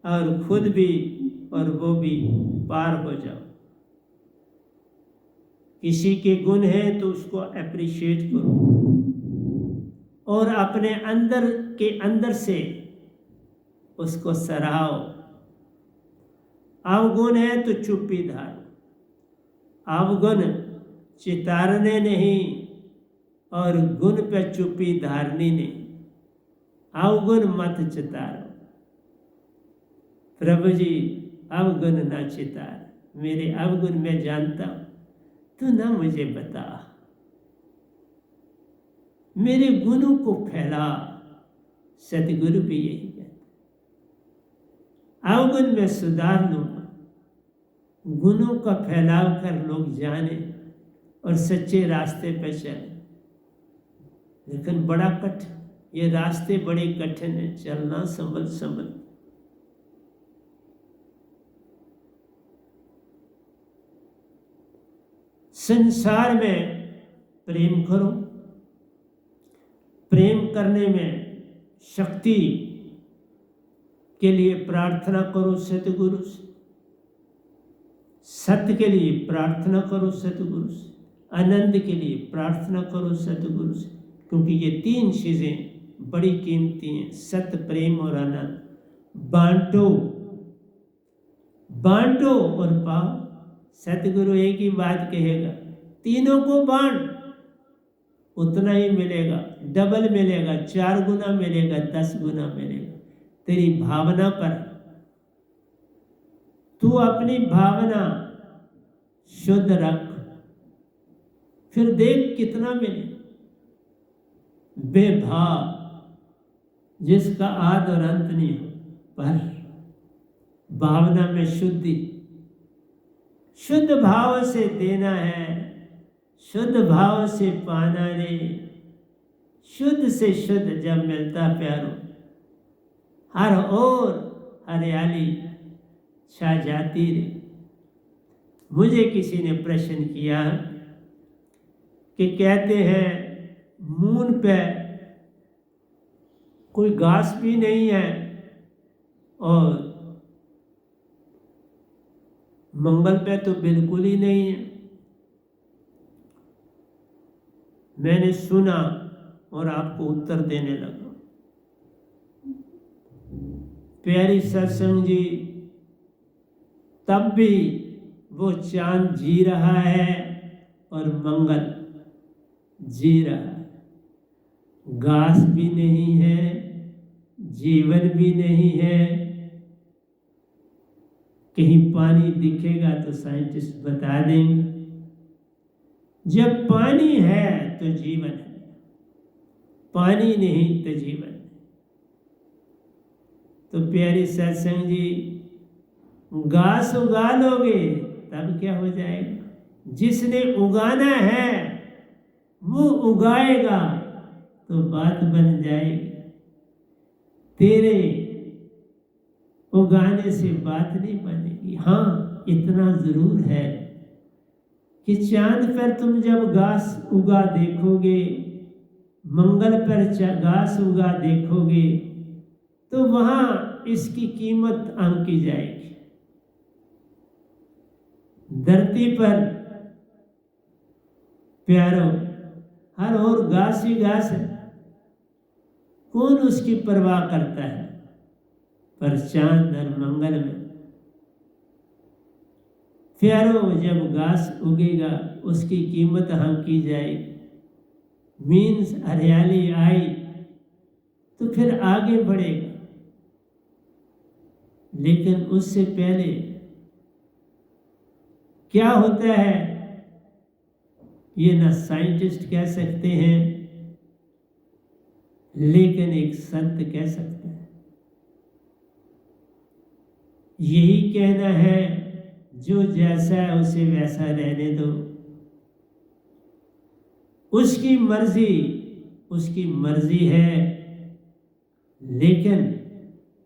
और खुद भी और वो भी पार हो जाओ। किसी के गुण हैं तो उसको अप्रिशिएट करो, और अपने अंदर के अंदर से उसको सराहो। अवगुण है तो चुप्पी धारो। अवगुण चितारने नहीं और गुण पे चुप्पी धारनी नहीं। अवगुण मत चितारो। प्रभु जी अवगुण ना चितार, मेरे अवगुण मैं जानता हूँ, तू ना मुझे बता। मेरे गुणों को फैला। सतगुरु भी यही कहते, अवगुण में सुधार लूंगा, गुणों का फैलाव कर लोग जाने और सच्चे रास्ते पर चले। लेकिन बड़ा कठिन, ये रास्ते बड़े कठिन है, चलना संभल संभल। संसार में प्रेम करो, प्रेम करने में शक्ति के लिए प्रार्थना करो सतगुरु से, सत्य के लिए प्रार्थना करो सतगुरु से, आनंद के लिए प्रार्थना करो सतगुरु से, क्योंकि ये तीन चीजें बड़ी कीमती हैं, सत्य, प्रेम और आनंद। बांटो, बांटो और पाओ। सतगुरु एक ही बात कहेगा, तीनों को बांट। उतना ही मिलेगा, डबल मिलेगा, 4 गुना मिलेगा, 10 गुना मिलेगा। तेरी भावना पर, तू अपनी भावना शुद्ध रख, फिर देख कितना मिले। बेभाव, जिसका आद और अंत नहीं हो, पर भावना में शुद्धि, शुद्ध भाव से देना है, शुद्ध भाव से पाना रे। शुद्ध से शुद्ध जब मिलता प्यारो, हर ओर हरियाली छा जाती रे। मुझे किसी ने प्रश्न किया कि कहते हैं मून पे कोई घास भी नहीं है और मंगल पे तो बिल्कुल ही नहीं है। मैंने सुना और आपको उत्तर देने लगा। प्यारी सत्संग जी, तब भी वो चांद जी रहा है और मंगल जी रहा है। घास भी नहीं है, जीवन भी नहीं है। कहीं पानी दिखेगा तो साइंटिस्ट बता देंगे। जब पानी है तो जीवन है, पानी नहीं तो जीवन है। तो प्यारी सत्संग जी, घास उगा लोगे तब क्या हो जाएगा? जिसने उगाना है वो उगाएगा तो बात बन जाएगी। तेरे उगाने से बात नहीं बनेगी। हाँ, इतना जरूर है कि चांद पर तुम जब घास उगा देखोगे, मंगल पर घास उगा देखोगे, तो वहां इसकी कीमत आंकी जाएगी। धरती पर प्यारो हर ओर घास ही घास है, कौन उसकी परवाह करता है? पर चांद और मंगल में प्यारो जब घास उगेगा उसकी कीमत आंकी जाएगी। मीन्स हरियाली आई तो फिर आगे बढ़ेगा। लेकिन उससे पहले क्या होता है ये ना साइंटिस्ट कह सकते हैं, लेकिन एक संत कह सकते हैं। यही कहना है, जो जैसा है उसे वैसा रहने दो। उसकी मर्जी है, लेकिन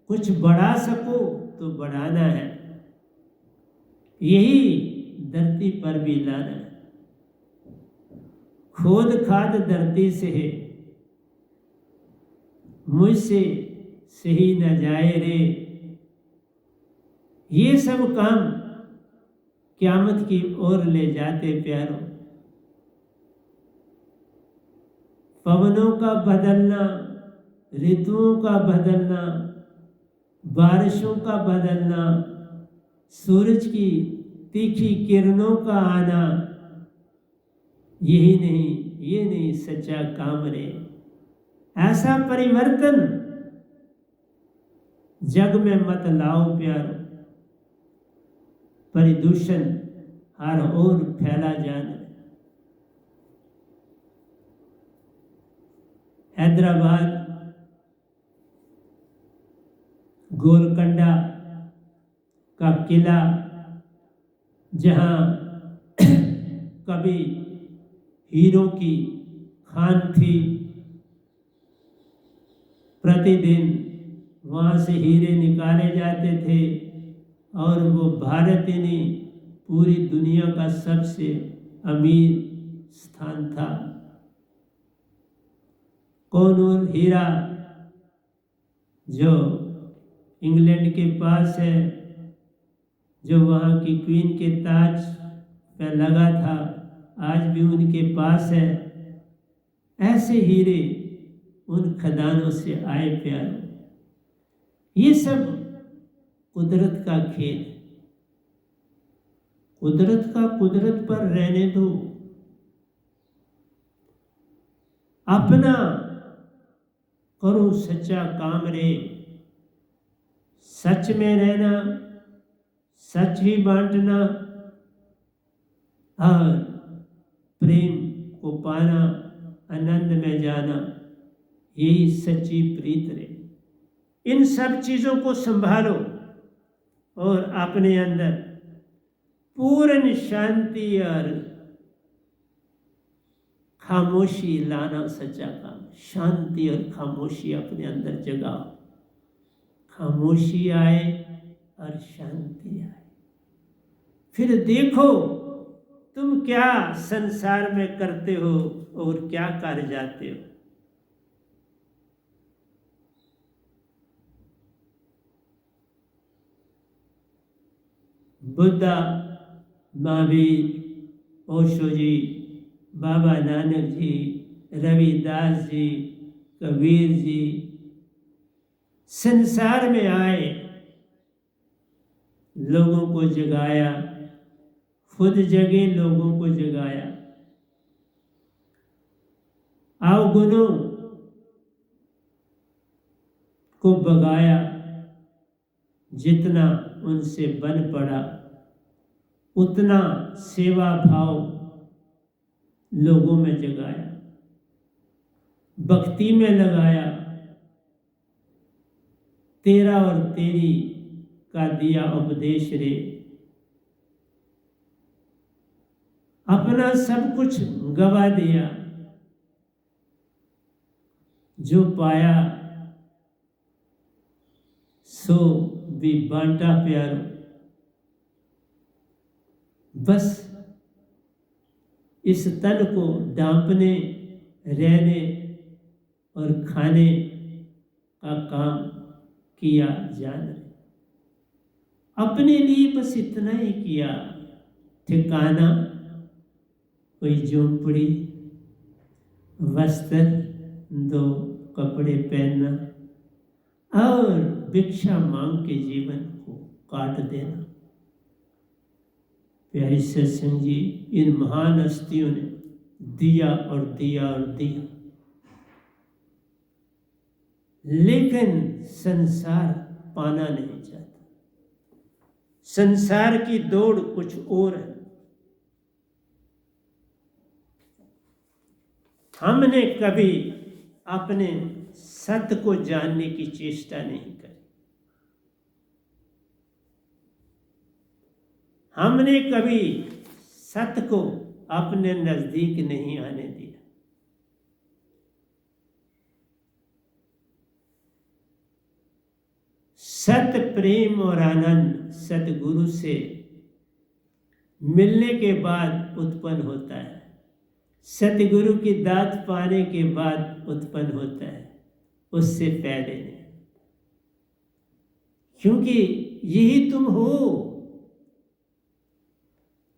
कुछ बढ़ा सको तो बढ़ाना है। यही धरती पर भी लाना है। खोद खाद धरती से है, मुझसे सही न जाए रे। ये सब काम क़यामत की ओर ले जाते प्यारों। पवनों का बदलना, ऋतुओं का बदलना, बारिशों का बदलना, सूरज की तीखी किरणों का आना, ये नहीं सच्चा काम रे। ऐसा परिवर्तन जग में मत लाओ प्यारो। परिदूषण हर ओर फैला जाना। हैदराबाद गोलकंडा का किला, जहां कभी हीरों की खान थी, प्रतिदिन वहां से हीरे निकाले जाते थे और वो भारत ही नहीं पूरी दुनिया का सबसे अमीर स्थान था। कोनूर हीरा जो इंग्लैंड के पास है, जो वहाँ की क्वीन के ताज पे लगा था, आज भी उनके पास है। ऐसे हीरे उन खदानों से आए प्यारों। ये सब कुदरत का खेल। कुदरत का कुदरत पर रहने दो। अपना करो सच्चा काम रे, सच में रहना, सच ही बांटना और प्रेम को पाना, आनंद में जाना, यही सच्ची प्रीत रे। इन सब चीज़ों को संभालो और अपने अंदर पूर्ण शांति और खामोशी लाना सच्चा काम। शांति और खामोशी अपने अंदर जगाओ, खामोशी आए और शांति आए। फिर देखो तुम क्या संसार में करते हो और क्या कर जाते हो। बुद्धा, महावीर, ओशो जी, बाबा नानक जी, रविदास जी, कबीर जी संसार में आए, लोगों को जगाया, खुद जगे लोगों को जगाया, अवगुणों को भगाया, जितना उनसे बन पड़ा उतना सेवा भाव लोगों में जगाया, भक्ति में लगाया, तेरा और तेरी का दिया उपदेश रे। अपना सब कुछ गवा दिया, जो पाया सो भी बांटा प्यारो। बस इस तन को ढांपने, रहने और खाने का काम किया जान। अपने लिए बस इतना ही किया, ठिकाना कोई झोंपड़ी, वस्त्र, दो कपड़े पहनना और भिक्षा मांग के जीवन को काट देना। प्यारी सत्संग जी, इन महान हस्तियों ने दिया और दिया और दिया, लेकिन संसार पाना नहीं चाहता। संसार की दौड़ कुछ और है। हमने कभी अपने सत्य को जानने की चेष्टा नहीं करी। हमने कभी सत्य को अपने नजदीक नहीं आने दिया। सत्य, प्रेम और आनंद सतगुरु से मिलने के बाद उत्पन्न होता है, सतगुरु की दात पाने के बाद उत्पन्न होता है, उससे पहले नहीं। क्योंकि यही तुम हो।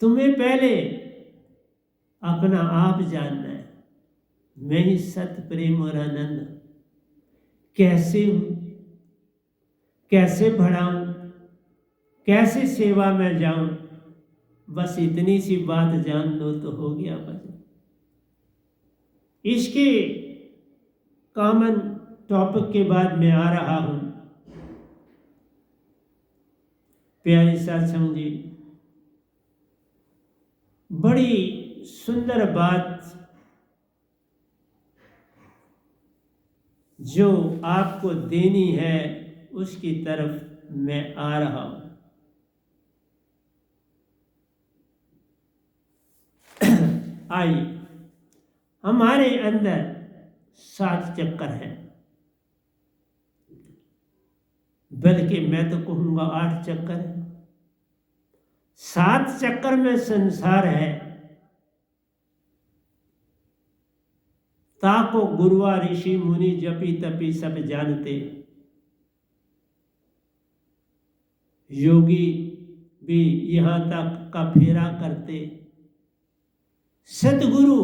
तुम्हें पहले अपना आप जानना है। मैं ही सत्य, प्रेम और आनंद कैसे हूं, कैसे बढ़ाऊं, कैसे सेवा में जाऊं। बस इतनी सी बात जान लो तो हो गया भजन। इसके कॉमन टॉपिक के बाद मैं आ रहा हूं। प्यारी सत्संग जी, बड़ी सुंदर बात जो आपको देनी है उसकी तरफ मैं आ रहा हूं। आइए, हमारे अंदर 7 चक्कर हैं, बल्कि मैं तो कहूंगा 8 चक्कर है। 7 चक्कर में संसार है। ताको गुरुआ ऋषि मुनि जपी तपी सब जानते। योगी भी यहां तक का फेरा करते। सतगुरु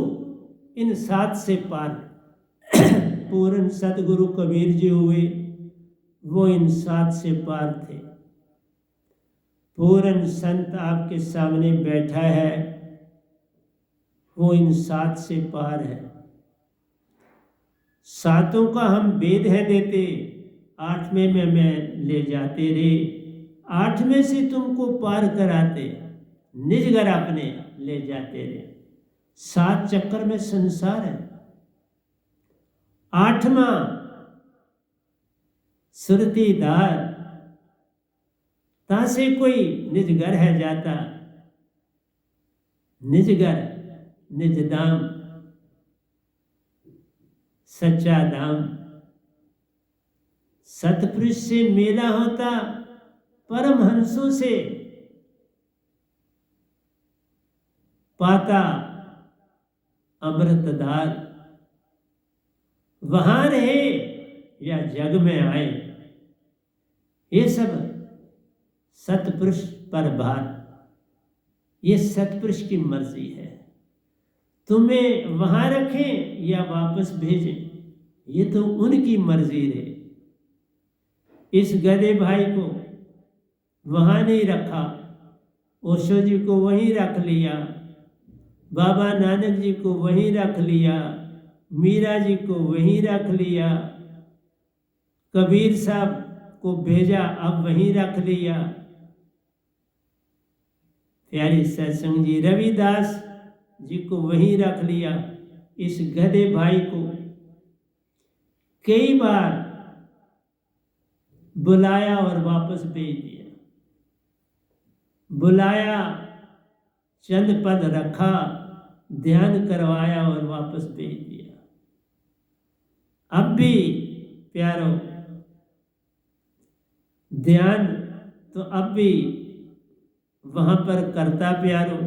इन 7 से पार। पूर्ण सतगुरु कबीर जी हुए, वो इन 7 से पार थे। पूर्ण संत आपके सामने बैठा है, वो इन 7 से पार है। सातों का हम वेद है देते, 8वें में मैं ले जाते रे, 8वें से तुमको पार कराते, निज घर अपने ले जाते रे। 7 चक्कर में संसार है, 8वां सुरतीदार, ता से कोई निज घर है जाता, निज घर निज धाम, सच्चा धाम। सतपुरुष से मेला होता, परमहंसों से पाता अमृतधार। वहां रहे या जग में आए, ये सब सतपुरुष पर भार, ये सतपुरुष की मर्जी है। तुम्हें वहां रखें या वापस भेजें, ये तो उनकी मर्जी रहे। इस गधे भाई को वहां नहीं रखा, ओशो जी को वहीं रख लिया, बाबा नानक जी को वहीं रख लिया, मीरा जी को वहीं रख लिया, कबीर साहब को भेजा अब वहीं रख लिया, प्यारे सत्संग जी रविदास जी को वहीं रख लिया। इस गधे भाई को कई बार बुलाया और वापस भेज दिया, बुलाया, चंद पद रखा, ध्यान करवाया और वापस भेज दिया। अब भी प्यारो ध्यान तो अब भी वहां पर करता प्यारो,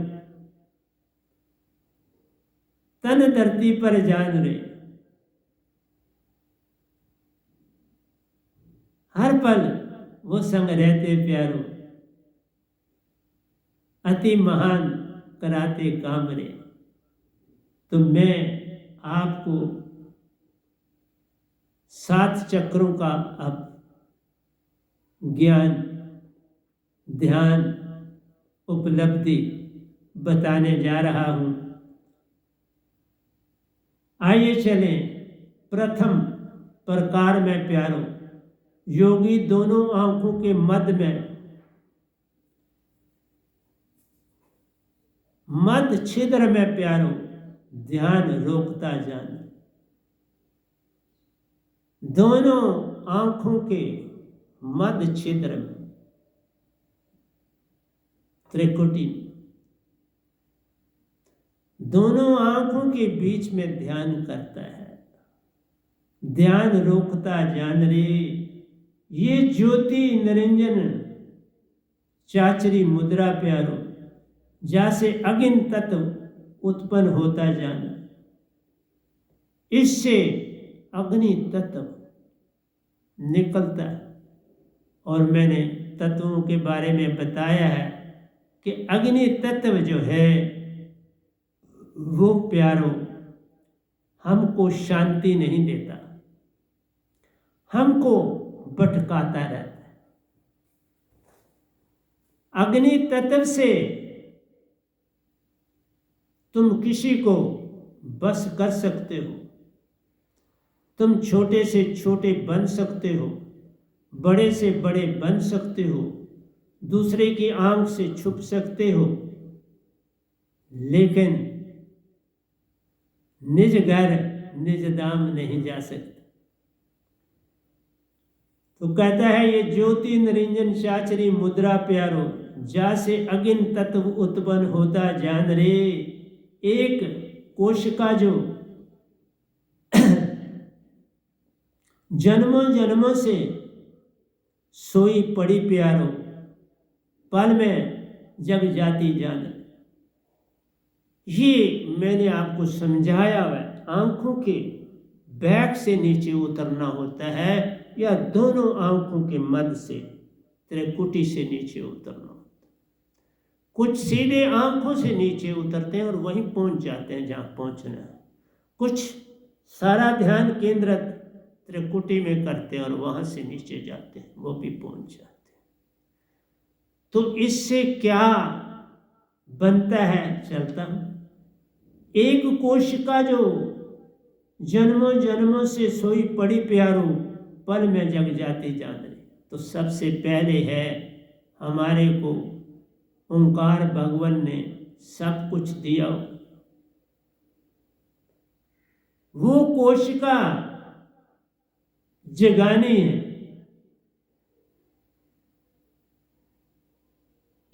तन धरती पर जान रे, हर पल वो संग रहते प्यारो, अति महान कराते काम रे। तो मैं आपको 7 चक्रों का अब ज्ञान, ध्यान, उपलब्धि बताने जा रहा हूं। आइए चलें प्रथम प्रकार में प्यारो, योगी दोनों आंखों के मध्य छिद्र में प्यारो ध्यान रोकता जान। दोनों आंखों के मध्य छिद्र में त्रिकुटी, दोनों आंखों के बीच में ध्यान करता है, ध्यान रोकता जान रे। ये ज्योति निरंजन चाचरी मुद्रा प्यारो, जैसे अग्नि तत्व उत्पन्न होता जाना, इससे अग्नि तत्व निकलता है। और मैंने तत्वों के बारे में बताया है कि अग्नि तत्व जो है वो प्यारो हमको शांति नहीं देता, हमको भटकाता रहता है। अग्नि तत्व से तुम किसी को बस कर सकते हो, तुम छोटे से छोटे बन सकते हो, बड़े से बड़े बन सकते हो, दूसरे की आंख से छुप सकते हो, लेकिन निज घर निज धाम नहीं जा सकते। तो कहता है ये ज्योति निरंजन चाचरी मुद्रा प्यारो, जैसे अग्नि तत्व उत्पन्न होता जान रे। एक कोशिका जो जन्मों जन्मों से सोई पड़ी प्यारो, पल में जग जाती जान। ये मैंने आपको समझाया है, आंखों के बैक से नीचे उतरना होता है या दोनों आंखों के मध्य से त्रिकुटी से नीचे उतरना होता है। कुछ सीधे आंखों से नीचे उतरते हैं और वहीं पहुंच जाते हैं जहां पहुंचना है, कुछ सारा ध्यान केंद्रित त्रिकुटी में करते हैं और वहां से नीचे जाते हैं, वो भी पहुंच जाते हैं। तो इससे क्या बनता है, चलता हूं। एक कोशिका जो जन्मों जन्मों से सोई पड़ी प्यारो, पल में जग जाती जान रे। तो सबसे पहले है हमारे को ओंकार भगवान ने सब कुछ दिया। वो कोशिका जगानी है,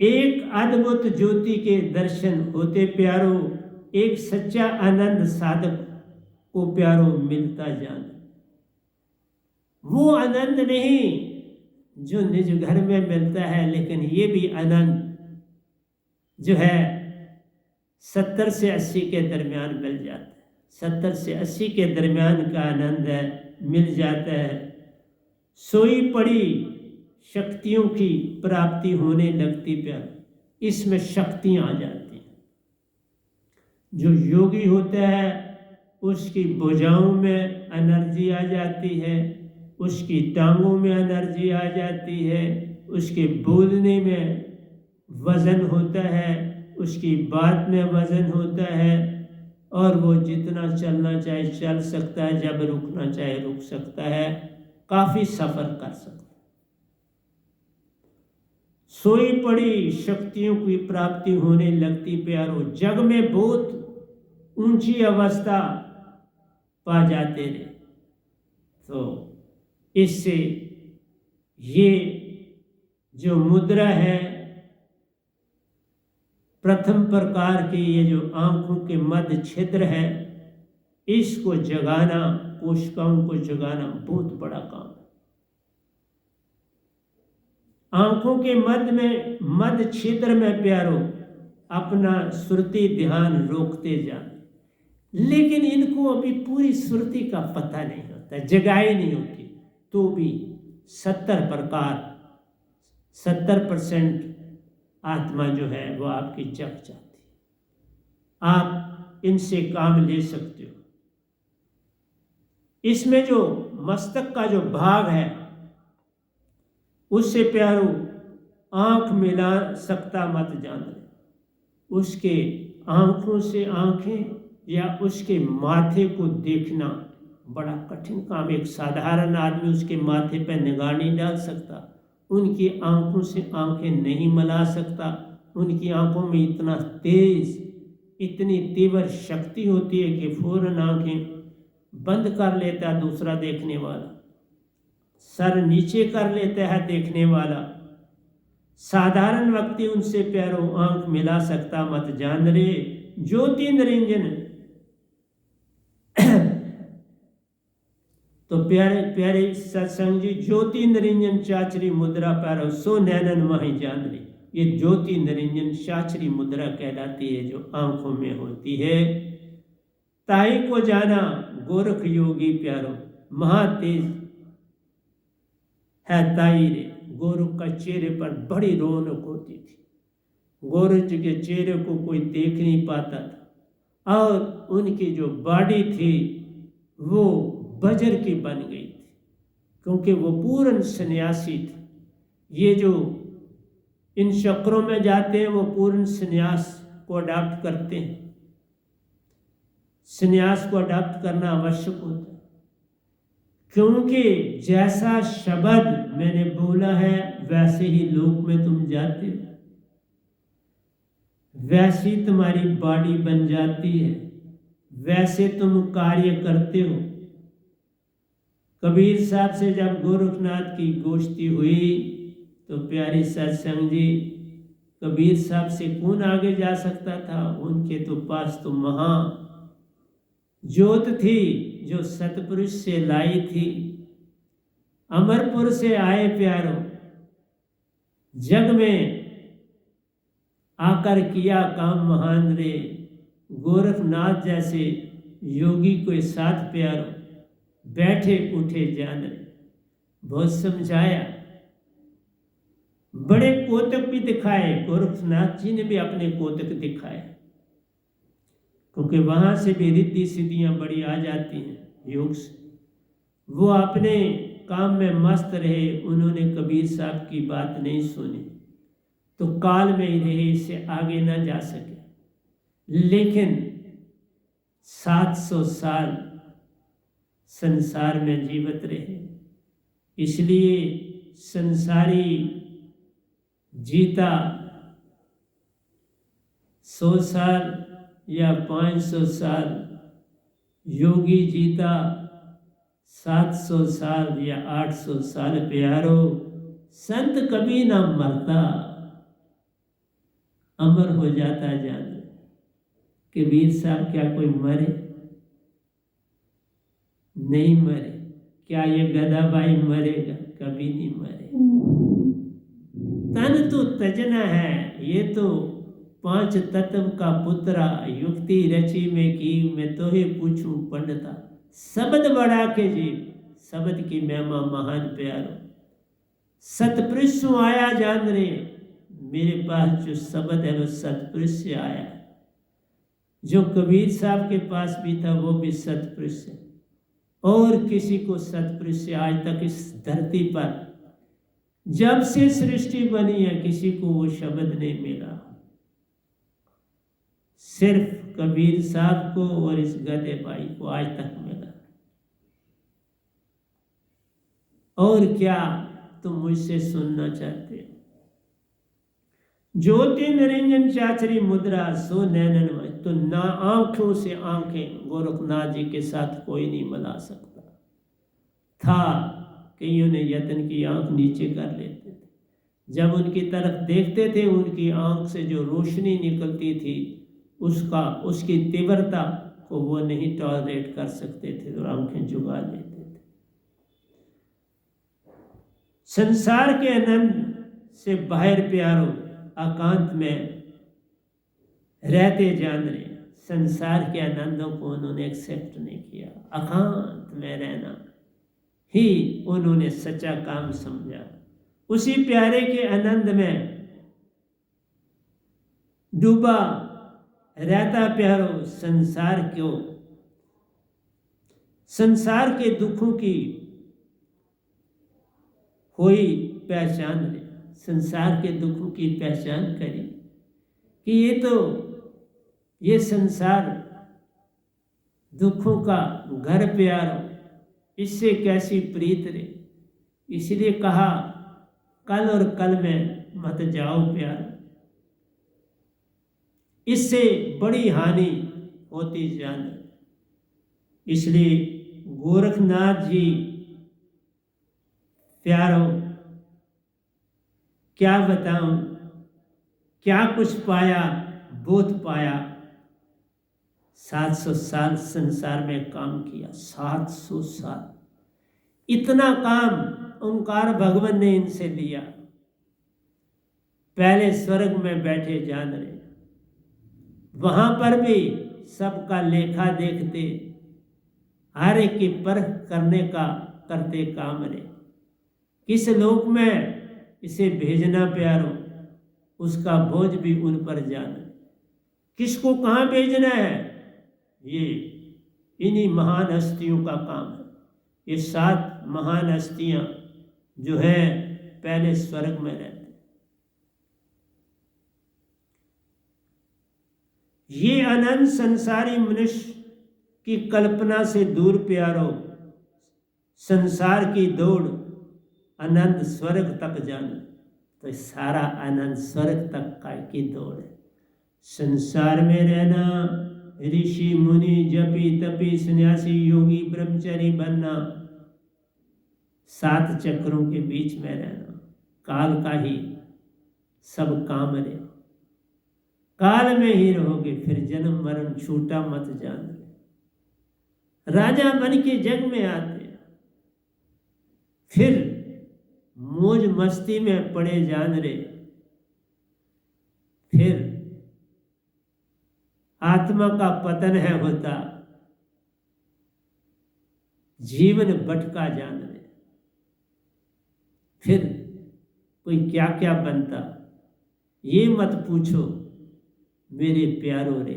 एक अद्भुत ज्योति के दर्शन होते प्यारो, एक सच्चा आनंद साधक को प्यारो मिलता जान। वो आनंद नहीं जो निज घर में मिलता है, लेकिन ये भी आनंद जो है 70 से 80 के दरमियान मिल जाता है। 70 से 80 के दरमियान का आनंद है, मिल जाता है। सोई पड़ी शक्तियों की प्राप्ति होने लगती प्यार, इसमें शक्तियां आ जाती हैं। जो योगी होता है उसकी भुजाओं में एनर्जी आ जाती है, उसकी टांगों में एनर्जी आ जाती है, उसके बोलने में वजन होता है, उसकी बात में वजन होता है, और वो जितना चलना चाहे चल सकता है, जब रुकना चाहे रुक सकता है, काफी सफर कर सकता है। सोई पड़ी शक्तियों की प्राप्ति होने लगती प्यारो, जग में बहुत ऊंची अवस्था पा जाते रहे। तो इससे ये जो मुद्रा है प्रथम प्रकार की, ये जो आंखों के मध्य छिद्र है, इसको जगाना, कोशिकाओं को जगाना बहुत बड़ा काम है। आंखों के मध्य छिद्र में प्यारो अपना सुरती ध्यान रोकते जाना, लेकिन इनको अभी पूरी सुरती का पता नहीं होता, जगाई नहीं होती, तो भी 70% आत्मा जो है वो आपकी जग जाती है। आप इनसे काम ले सकते हो। इसमें जो मस्तक का जो भाग है उससे प्यारो आंख मिला सकता मत जान। उसके आंखों से आंखें या उसके माथे को देखना बड़ा कठिन काम। एक साधारण आदमी उसके माथे पर निगाह नहीं डाल सकता, उनकी आंखों से आंखें नहीं मिला सकता। उनकी आंखों में इतना तेज, इतनी तीव्र शक्ति होती है कि फौरन आंखें बंद कर लेता है दूसरा देखने वाला, सर नीचे कर लेता है देखने वाला। साधारण व्यक्ति उनसे प्यारो आंख मिला सकता मत जान रे। ज्योति निरंजन तो प्यारे प्यारे सत्संग जी, ज्योति निरंजन चाचरी मुद्रा प्यारो सो नैनन माही जान रे। ये ज्योति निरंजन चाचरी मुद्रा कहलाती है, जो आंखों में होती है। ताई को जाना गोरख योगी प्यारो, महातेज है ताई रे। गोरख का चेहरे पर बड़ी रौनक होती थी। गोरख जी के चेहरे को कोई देख नहीं पाता था, और उनकी जो बॉडी थी वो वज्र की बन गई थी, क्योंकि वो पूर्ण सन्यासी थे। ये जो इन चक्रों में जाते हैं वो पूर्ण सन्यास को अडॉप्ट करते हैं। सन्यास को अडॉप्ट करना आवश्यक होता है, क्योंकि जैसा शब्द मैंने बोला है वैसे ही लोक में तुम जाते हो, वैसी तुम्हारी बॉडी बन जाती है, वैसे तुम कार्य करते हो। कबीर साहब से जब गोरखनाथ की गोष्ठी हुई तो प्यारी सत्संग जी, कबीर साहब से कौन आगे जा सकता था? उनके तो पास तो महा ज्योत थी जो सतपुरुष से लाई थी। अमरपुर से आए प्यारो, जग में आकर किया काम महान रे। गोरखनाथ जैसे योगी के साथ प्यारो बैठे उठे जान रे। बहुत समझाया, बड़े कोतक भी दिखाए। गोरखनाथ जी ने भी अपने कोतक दिखाए, क्योंकि वहां से भी रिद्धि सिद्धियां बड़ी आ जाती हैं योग से। वो अपने काम में मस्त रहे, उन्होंने कबीर साहब की बात नहीं सुनी, तो काल में ही रहे, इससे आगे ना जा सके। लेकिन 700 साल संसार में जीवित रहे। इसलिए संसारी जीता 100 साल या 500 साल, योगी जीता 700 साल या 800 साल। प्यारो, संत कभी ना मरता, अमर हो जाता। जान कबीर साहब क्या कोई मरे? नहीं मरे। क्या ये गदाबाई मरेगा? कभी नहीं मरे। तन तो तजना है, ये तो 5 तत्व का पुत्रा। युक्ति रची में की, मैं तो ही पूछूं पंडिता। शब्द बढ़ा के जीव, शब्द की महिमा महान। प्यारो, सतपुरुष आया जान रे, मेरे पास जो शब्द है वो सतपुरुष से आया। जो कबीर साहब के पास भी था वो भी सतपुरुष है। और किसी को सतपुरुष से आज तक इस धरती पर जब से सृष्टि बनी है किसी को वो शब्द नहीं मिला। सिर्फ कबीर साहब को और इस गधे भाई को आज तक मिला। और क्या तुम मुझसे सुनना चाहते हो? ज्योति निरंजन चाचरी मुद्रा सो नैनन में, तो ना आंखों से आंखें गोरखनाथ जी के साथ कोई नहीं मिला सकता था। कईयों ने यत्न की आंख नीचे कर लेते थे, जब उनकी तरफ देखते थे उनकी आंख से जो रोशनी निकलती थी उसकी तीव्रता को वो नहीं टॉलरेट कर सकते थे और आंखें जुगा लेते थे। संसार के आनंद से बाहर प्यारो एकांत में रहते जान रहे। संसार के आनंदों को उन्होंने एक्सेप्ट नहीं किया। एकांत में रहना ही उन्होंने सच्चा काम समझा। उसी प्यारे के आनंद में डूबा रहता प्यारो संसार के दुखों की हुई पहचान ले। संसार के दुखों की पहचान करी कि ये संसार दुखों का घर प्यारो, इससे कैसी प्रीत रे। इसलिए कहा कल और कल में मत जाओ प्यारो, इससे बड़ी हानि होती जान। इसलिए गोरखनाथ जी प्यारो क्या बताऊं, क्या कुछ पाया, बोध पाया। 700 साल संसार में काम किया। 700 साल इतना काम ओंकार भगवान ने इनसे लिया। पहले स्वर्ग में बैठे जान रहे, वहां पर भी सबका लेखा देखते, हर एक की परख करते काम रहे। किस लोक में इसे भेजना प्यारो, उसका बोझ भी उन पर जाना। किसको कहाँ भेजना है, ये इन्हीं महान हस्तियों का काम है। ये 7 महान हस्तियां जो है पहले स्वर्ग में रहते। ये अनंत संसारी मनुष्य की कल्पना से दूर प्यारो, संसार की दौड़ अनंत स्वर्ग तक जाना। तो सारा अनंत स्वर्ग तक की दौड़ है। संसार में रहना, ऋषि मुनि जपी तपी सन्यासी योगी ब्रह्मचारी बनना, 7 चक्रों के बीच में रहना, काल का ही सब काम रहे। काल में ही रहोगे, फिर जन्म मरण छूटा मत जान। राजा बन के जग में आते, फिर मौज मस्ती में पड़े जान रे, फिर आत्मा का पतन है होता, जीवन भटका जान रे। फिर कोई क्या क्या बनता, ये मत पूछो मेरे प्यारो रे,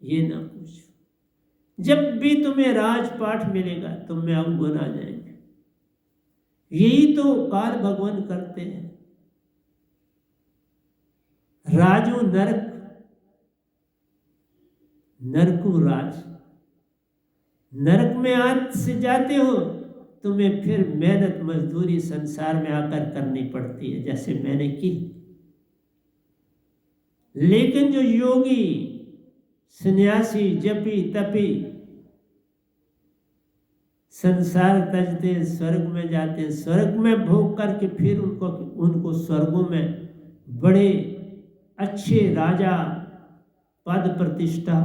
ये ना पूछो। जब भी तुम्हें राजपाठ मिलेगा तुम में अवगुण आ जाएंगे। यही तो काल भगवान करते हैं। राजू नरक, नरकू राज, नरक में आज से जाते हो, तुम्हें फिर मेहनत मजदूरी संसार में आकर करनी पड़ती है, जैसे मैंने की। लेकिन जो योगी, सन्यासी, जपी तपी संसार तजते स्वर्ग में जाते हैं, स्वर्ग में भोग करके फिर उनको स्वर्गों में बड़े अच्छे राजा पद प्रतिष्ठा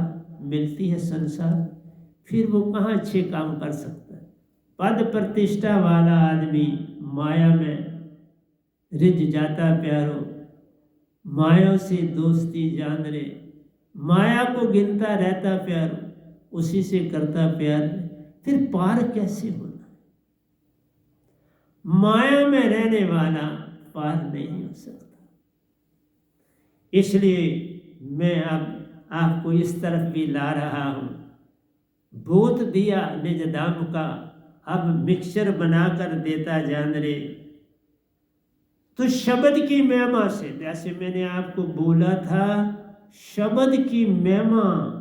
मिलती है संसार, फिर वो कहाँ अच्छे काम कर सकता है। पद प्रतिष्ठा वाला आदमी माया में रिझ जाता प्यारो, माया से दोस्ती जान रे, माया को गिनता रहता प्यारो, उसी से करता प्यार, फिर पार कैसे होना। माया में रहने वाला पार नहीं हो सकता। इसलिए मैं अब आपको इस तरफ भी ला रहा हूं। भूत दिया निज दाम का, अब मिक्सचर बनाकर देता जान रे। तो शब्द की महिमा से, जैसे मैंने आपको बोला था, शब्द की महिमा,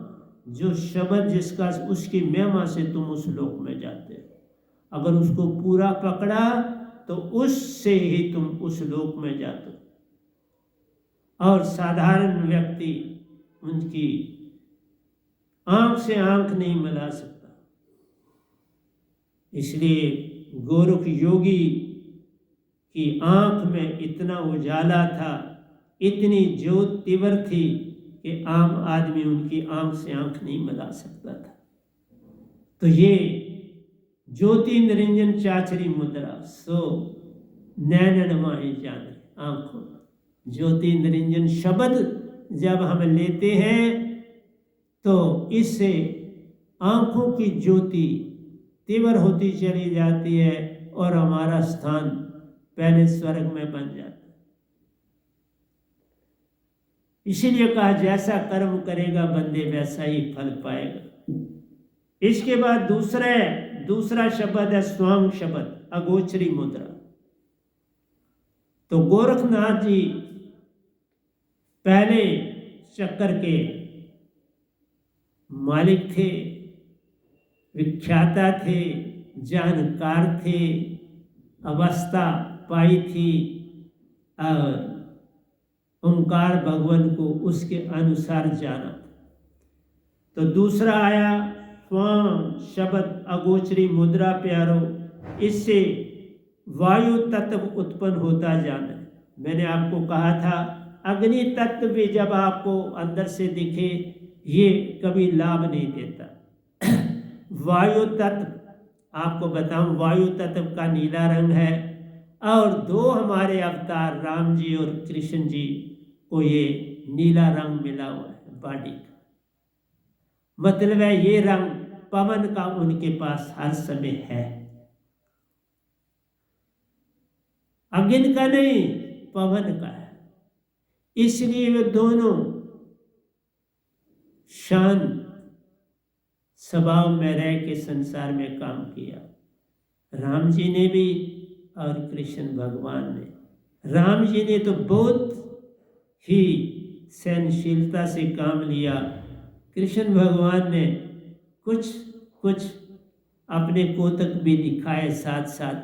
जो शब्द जिसका, उसकी महिमा से तुम उस लोक में जाते हो। अगर उसको पूरा पकड़ा तो उससे ही तुम उस लोक में जाते हो। और साधारण व्यक्ति उनकी आंख से आंख नहीं मिला सकता। इसलिए गोरख योगी की आंख में इतना उजाला था, इतनी ज्योत तीव्र थी कि आम आदमी उनकी आंख से आंख नहीं मिला सकता था। तो ये ज्योति निरंजन चाचरी मुद्रा, सो नैनन माही जान, आंखों, ज्योति निरंजन शब्द जब हम लेते हैं तो इससे आंखों की ज्योति तीव्र होती चली जाती है और हमारा स्थान पहले स्वर्ग में बन जाता है। इसीलिए कहा जैसा कर्म करेगा बंदे वैसा ही फल पाएगा। इसके बाद दूसरा शब्द है स्वांग शब्द, अगोचरी मुद्रा। तो गोरखनाथ जी पहले चक्कर के मालिक थे, विख्याता थे, जानकार थे, अवस्था पाई थी और ओंकार भगवान को उसके अनुसार जाना। तो दूसरा आया स्वांग शब्द, अगोचरी मुद्रा प्यारो, इससे वायु तत्व उत्पन्न होता जाना। मैंने आपको कहा था अग्नि तत्व भी जब आपको अंदर से दिखे ये कभी लाभ नहीं देता। वायु तत्व आपको बताऊं, वायु तत्व का नीला रंग है और दो हमारे अवतार राम जी और कृष्ण जी को ये नीला रंग मिला हुआ है बॉडी का। मतलब है ये रंग पवन का उनके पास हर समय है, अग्नि का नहीं, पवन का है। इसलिए वे दोनों शांत स्वभाव में रह के संसार में काम किया, राम जी ने भी और कृष्ण भगवान ने। राम जी ने तो बहुत ही सहनशीलता से काम लिया, कृष्ण भगवान ने कुछ अपने कोतक भी दिखाए साथ साथ।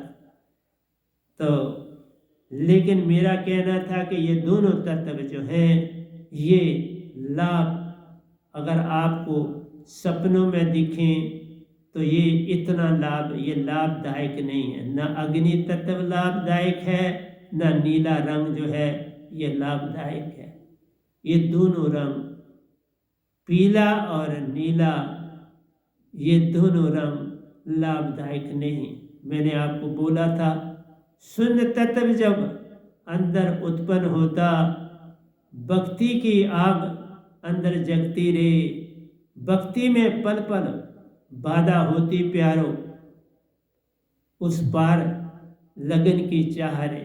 तो लेकिन मेरा कहना था कि ये दोनों तत्व जो हैं ये लाभ अगर आपको सपनों में दिखें तो ये इतना लाभ, ये लाभदायक नहीं है। न अग्नि तत्व लाभदायक है, न नीला रंग जो है ये लाभदायक है। ये दोनों रंग पीला और नीला, ये दोनों रंग लाभदायक नहीं। मैंने आपको बोला था शून्य तत्व जब अंदर उत्पन्न होता, भक्ति की आग अंदर जगती रे, भक्ति में पल पल बाधा होती प्यारो, उस पार लगन की चाह रे।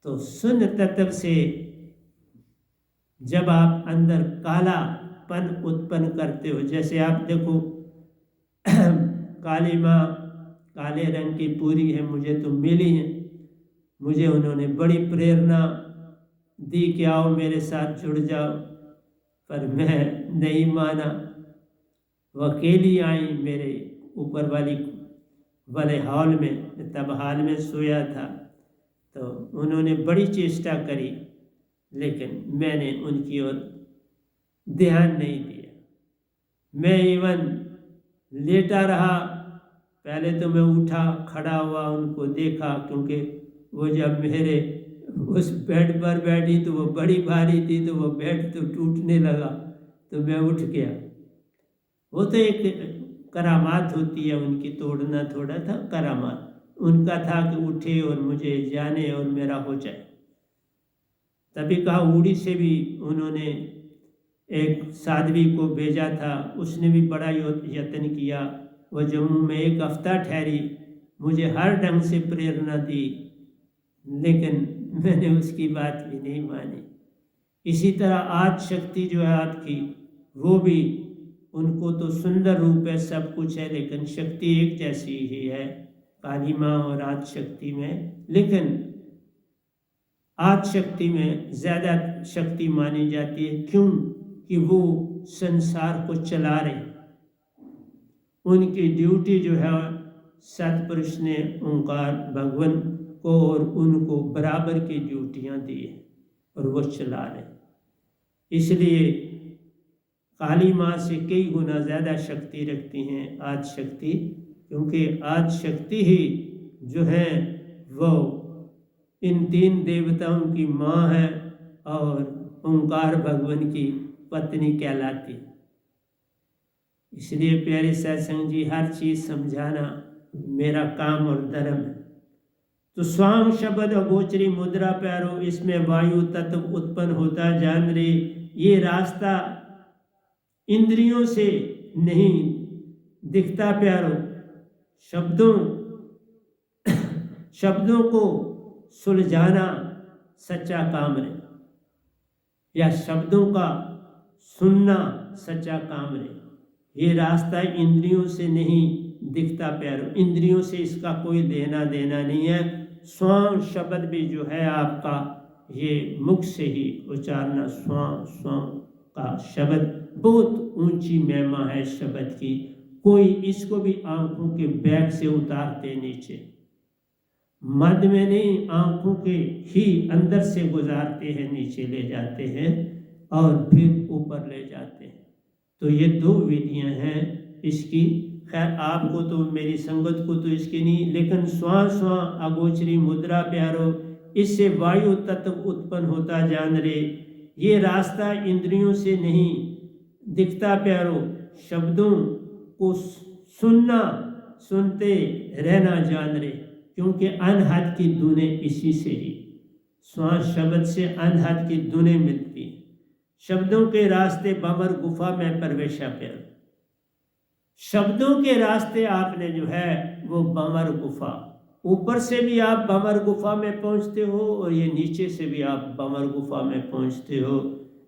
तो शून्य तत्व से जब आप अंदर कालापन उत्पन्न करते हो, जैसे आप देखो काली माँ काले रंग की पूरी है, मुझे तो मिली है, मुझे उन्होंने बड़ी प्रेरणा दी कि आओ मेरे साथ जुड़ जाओ, पर मैं नहीं माना। वो अकेली आई, मेरे ऊपर वाले हॉल में, तब हॉल में सोया था, तो उन्होंने बड़ी चेष्टा करी, लेकिन मैंने उनकी ओर ध्यान नहीं दिया। मैं इवन लेटा रहा। पहले तो मैं उठा, खड़ा हुआ, उनको देखा, क्योंकि वो जब मेरे उस बेड पर बैठी तो वो बड़ी भारी थी, तो वो बेड तो टूटने लगा, तो मैं उठ गया। वो तो एक करामात होती है उनकी, तोड़ना थोड़ा था करामात उनका था कि उठे और मुझे जाने और मेरा हो जाए। तभी कहा उड़ी से भी उन्होंने एक साध्वी को भेजा था, उसने भी बड़ा यत्न किया। वह जम्मू में 1 हफ्ता ठहरी, मुझे हर ढंग से प्रेरणा दी, लेकिन मैंने उसकी बात भी नहीं मानी। इसी तरह आज शक्ति जो है आपकी, वो भी, उनको तो सुंदर रूप है, सब कुछ है, लेकिन शक्ति एक जैसी ही है काली माँ और आज शक्ति में। लेकिन आज शक्ति में ज़्यादा शक्ति मानी जाती है, क्यों कि वो संसार को चला रहे। उनकी ड्यूटी जो है, सतपुरुष ने ओंकार भगवान को और उनको बराबर की ड्यूटियां दी है और वो चला रहे। इसलिए काली माँ से कई गुना ज़्यादा शक्ति रखती हैं आज शक्ति, क्योंकि आज शक्ति ही जो है वो इन 3 देवताओं की माँ है और ओंकार भगवान की पत्नी कहलाती। इसलिए प्यारे सत्संग जी, हर चीज़ समझाना मेरा काम और धर्म है। तो स्वांग शब्द अगोचरी मुद्रा प्यारो, इसमें वायु तत्व उत्पन्न होता जान रे। ये रास्ता इंद्रियों से नहीं दिखता प्यारो, शब्दों को सुलझाना सच्चा काम है, या शब्दों का सुनना सच्चा काम है। ये रास्ता इंद्रियों से नहीं दिखता प्यारो, इंद्रियों से इसका कोई लेना देना नहीं है। स्वां शब्द भी जो है आपका, ये मुख से ही उच्चारना, स्वां स्वां का शब्द बहुत ऊंची महिमा है शब्द की। कोई इसको भी आंखों के बैग से उतारते नीचे, मध्य में नहीं, आंखों के ही अंदर से गुजारते हैं, नीचे ले जाते हैं और फिर ऊपर ले जाते हैं। तो ये 2 विधियां हैं इसकी। खैर आपको तो, मेरी संगत को तो इसकी नहीं, लेकिन स्वां स्वां अगोचरी मुद्रा प्यारो, इससे वायु तत्व उत्पन्न होता जान रे। ये रास्ता इंद्रियों से नहीं दिखता प्यारो, शब्दों को सुनते रहना जान रे, क्योंकि अनहद की धुनें इसी से ही, स्वां शब्द से अनहद की धुनें मिलती। शब्दों के रास्ते बमर गुफा में प्रवेशा प्यारो, शब्दों के रास्ते आपने जो है वो बमर गुफा, ऊपर से भी आप बमर गुफा में पहुंचते हो और ये नीचे से भी आप बमर गुफा में पहुंचते हो।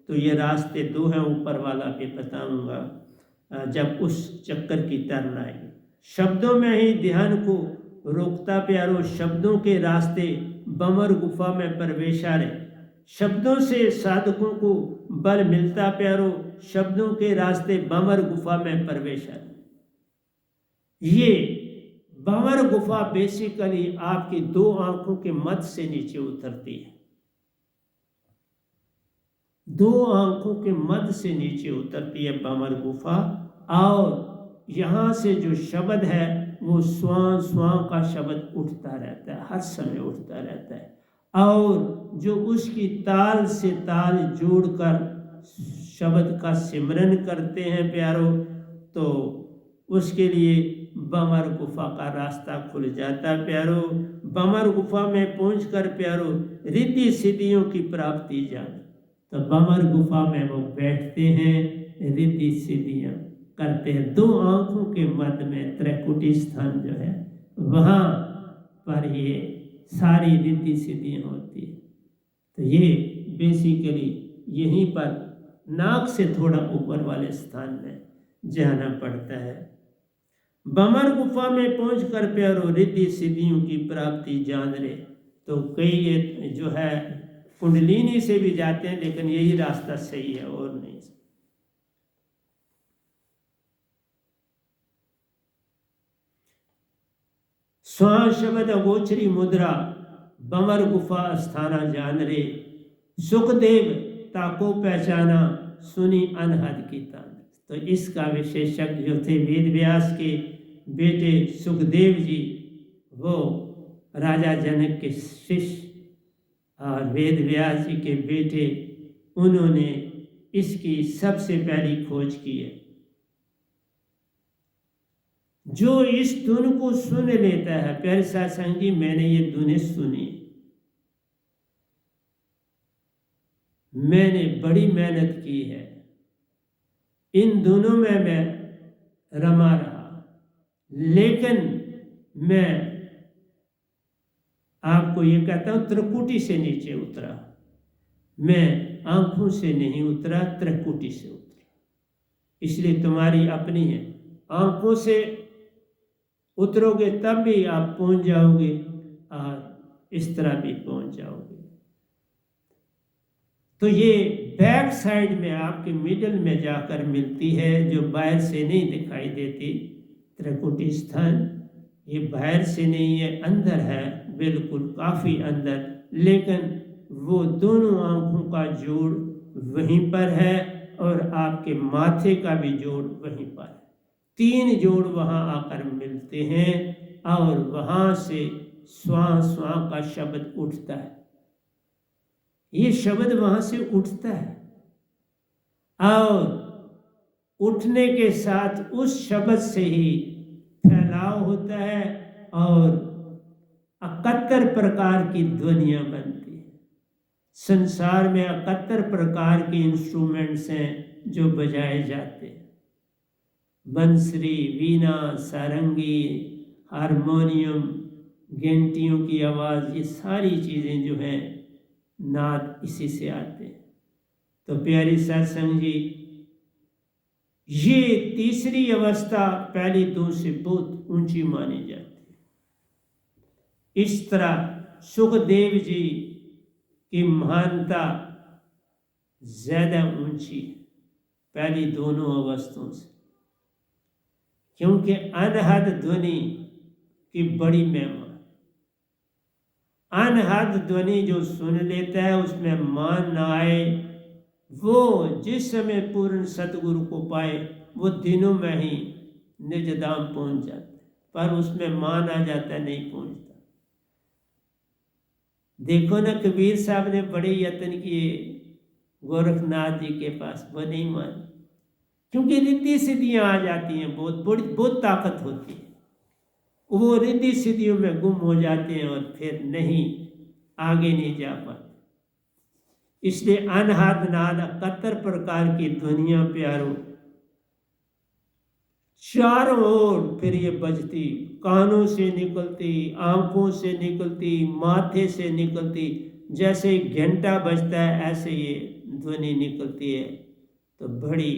तो ये रास्ते 2 हैं, ऊपर वाला भी बताऊंगा जब उस चक्कर की तरन आएगी। शब्दों में ही ध्यान को रोकता प्यारो, शब्दों के रास्ते बमर गुफा में प्रवेशा रे। शब्दों से साधकों को बल मिलता प्यारो, शब्दों के रास्ते बमर गुफा में प्रवेशा रे। ये बमर गुफा बेसिकली आपकी 2 आंखों के मध्य से नीचे उतरती है, 2 आंखों के मध्य से नीचे उतरती है बमर गुफा। और यहाँ से जो शब्द है वो स्वां स्वां का शब्द उठता रहता है, हर समय उठता रहता है। और जो उसकी ताल से ताल जोड़कर शब्द का सिमरन करते हैं प्यारो, तो उसके लिए बमर गुफा का रास्ता खुल जाता है प्यारो। बमर गुफा में पहुंचकर प्यारो रिद्धि सिद्धियों की प्राप्ति जाने, तो बमर गुफा में वो बैठते हैं, रिद्धि सिद्धियां करते हैं। 2 आंखों के मध्य में त्रिकुटी स्थान जो है, वहाँ पर ये सारी रिद्धि सिद्धियां होती है। तो ये बेसिकली यहीं पर नाक से थोड़ा ऊपर वाले स्थान में जाना पड़ता है। बमर गुफा में पहुंचकर प्यारो रिद्धि सिद्धियों की प्राप्ति जान रे। तो कई ये जो है कुंडलिनी से भी जाते हैं, लेकिन यही रास्ता सही है और नहीं। स्वां शब्द अगोचरी मुद्रा बंवर गुफा स्थाना जान रे, सुखदेव ताको पहचाना सुनी अनहद की तान। तो इसका विशेषज्ञ जो थे वेद व्यास के बेटे सुखदेव जी, वो राजा जनक के शिष्य और वेद व्यास जी के बेटे, उन्होंने इसकी सबसे पहली खोज की है। जो इस धुन को सुन लेता है, प्यारे सत्संग जी, मैंने ये धुनें सुनी, मैंने बड़ी मेहनत की है, इन धुनों में मैं रमा रहा, लेकिन मैं आपको ये कहता हूं, त्रिकुटी से नीचे उतरा, मैं आंखों से नहीं उतरा, त्रिकुटी से उतरा। इसलिए तुम्हारी अपनी है, आंखों से उतरोगे तब भी आप पहुंच जाओगे और इस तरह भी पहुंच जाओगे। तो ये बैक साइड में आपके मिडल में जाकर मिलती है, जो बाहर से नहीं दिखाई देती। त्रिकुटी स्थान ये बाहर से नहीं है, अंदर है, बिल्कुल काफ़ी अंदर, लेकिन वो दोनों आंखों का जोड़ वहीं पर है और आपके माथे का भी जोड़ वहीं पर है। 3 जोड़ वहाँ आकर मिलते हैं और वहाँ से स्वां स्वां का शब्द उठता है। ये शब्द वहाँ से उठता है और उठने के साथ उस शब्द से ही फैलाव होता है और 71 प्रकार की ध्वनियाँ बनती हैं। संसार में 71 प्रकार के इंस्ट्रूमेंट्स हैं जो बजाए जाते हैं। बंसरी, वीणा, सारंगी, हारमोनियम, घंटियों की आवाज़, ये सारी चीज़ें जो हैं नाद इसी से आते हैं। तो प्यारी सत्संग जी, ये तीसरी अवस्था पहली 2 से बहुत ऊंची मानी जाती है। इस तरह सुखदेव जी की महानता ज़्यादा ऊंची पहली दोनों अवस्थाओं से, क्योंकि अनहद ध्वनि की बड़ी महिमा। अनहद ध्वनि जो सुन लेता है, उसमें मान न आए, वो जिस समय पूर्ण सतगुरु को पाए, वो दिनों में ही निज धाम पहुंच जाता है, पर उसमें मान आ जाता है, नहीं पहुंचता। देखो ना, कबीर साहब ने बड़े यत्न किए गोरखनाथ जी के पास, वो नहीं माने, क्योंकि रिद्धि सिद्धियां आ जाती हैं, बहुत ताकत होती है, वो रिद्धि सिद्धियों में गुम हो जाते हैं और फिर नहीं आगे नहीं जा पाते। इसलिए अनहद नाद 71 प्रकार की ध्वनियां प्यारो चारों ओर फिर ये बजती, कानों से निकलती, आंखों से निकलती, माथे से निकलती, जैसे घंटा बजता है ऐसे ये ध्वनि निकलती है। तो बड़ी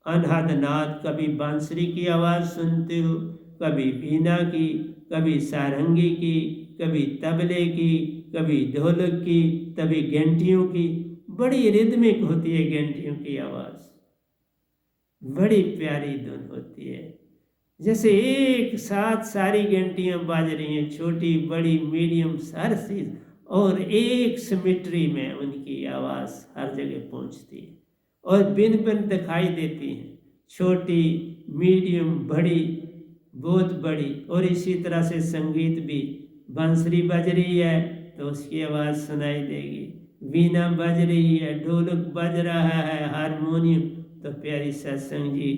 अनहद नाद, कभी बांसुरी की आवाज़ सुनते हो, कभी वीणा की, कभी सारंगी की, कभी तबले की, कभी ढोलक की, कभी घंटियों की। बड़ी रिदमिक होती है घंटियों की आवाज़, बड़ी प्यारी धुन होती है, जैसे एक साथ सारी घंटियां बज रही हैं, छोटी बड़ी मीडियम हर चीज़, और एक सिमेट्री में उनकी आवाज़ हर जगह पहुंचती है और भिन्न भिन्न दिखाई देती हैं, छोटी, मीडियम, बड़ी, बहुत बड़ी। और इसी तरह से संगीत भी, बांसुरी बज रही है तो उसकी आवाज़ सुनाई देगी, वीणा बज रही है, ढोलक बज रहा है, हारमोनियम। तो प्यारी सत्संग जी,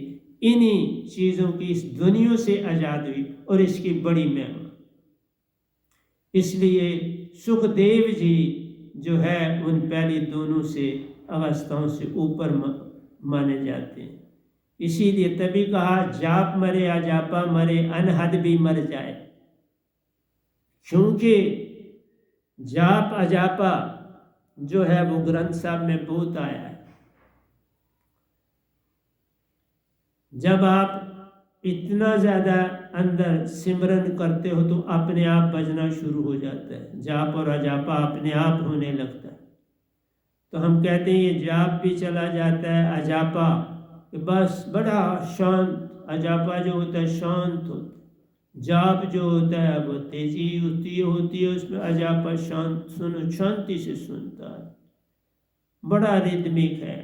इन्हीं चीज़ों की, इस ध्वनियों से आज़ाद हुई और इसकी बड़ी महिमा। इसलिए सुखदेव जी जो है उन पहली दोनों से अवस्थाओं से ऊपर माने जाते हैं। इसीलिए तभी कहा, जाप मरे अजापा मरे, अनहद भी मर जाए। क्योंकि जाप अजापा जो है वो ग्रंथ साहब में बहुत आया है। जब आप इतना ज़्यादा अंदर सिमरन करते हो तो अपने आप बजना शुरू हो जाता है, जाप और अजापा अपने आप होने लगता है। तो हम कहते हैं ये जाप भी चला जाता है, अजापा बस बड़ा शांत, अजापा जो होता है शांत होता है। जाप जो होता है वो तेजी होती है उसमें, अजापा शांत सुनो शांति से सुनता है, बड़ा रिदमिक है।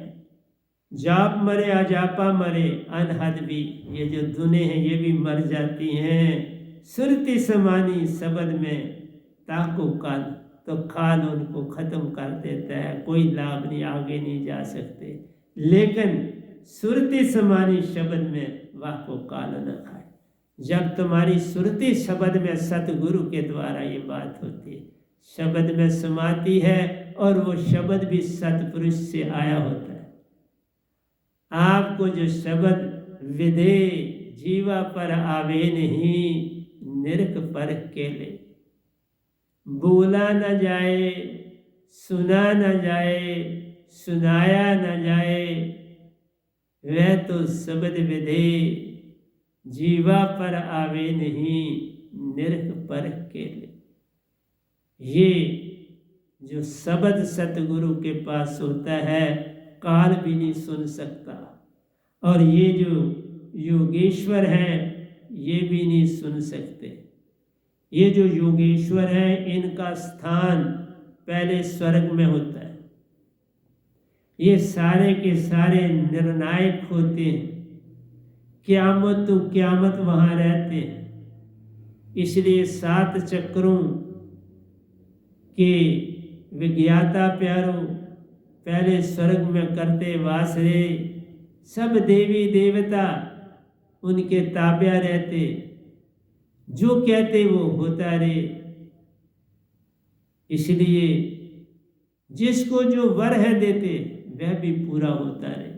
जाप मरे अजापा मरे अनहद भी, ये जो धुने हैं ये भी मर जाती हैं। सुरती समानी शब्द में ताको काल, तो खाल उनको खत्म कर देता है, कोई लाभ नहीं, आगे नहीं जा सकते। लेकिन सुरती समानी शब्द में वाह को काल न खाए। जब तुम्हारी सुरती शब्द में सतगुरु के द्वारा ये बात होती है, शब्द में समाती है और वो शब्द भी सतपुरुष से आया होता है। आपको जो शब्द विधे जीवा पर आवे नहीं, निरख पर केले, बोला न जाए, सुना न जाए, सुनाया न जाए, वह तो शब्द विधे जीवा पर आवे नहीं, निरख पर केले। ये जो शब्द सतगुरु के पास होता है काल भी नहीं सुन सकता, और ये जो योगेश्वर हैं ये भी नहीं सुन सकते। ये जो योगेश्वर हैं इनका स्थान पहले स्वर्ग में होता है। ये सारे के सारे निर्णायक होते हैं, क़यामत तो क़यामत वहाँ रहते हैं। इसलिए 7 चक्रों के विज्ञाता प्यारो पहले स्वर्ग में करते वास रे, सब देवी देवता उनके ताबिया रहते, जो कहते वो होता रे। इसलिए जिसको जो वर है देते वह भी पूरा होता रहे।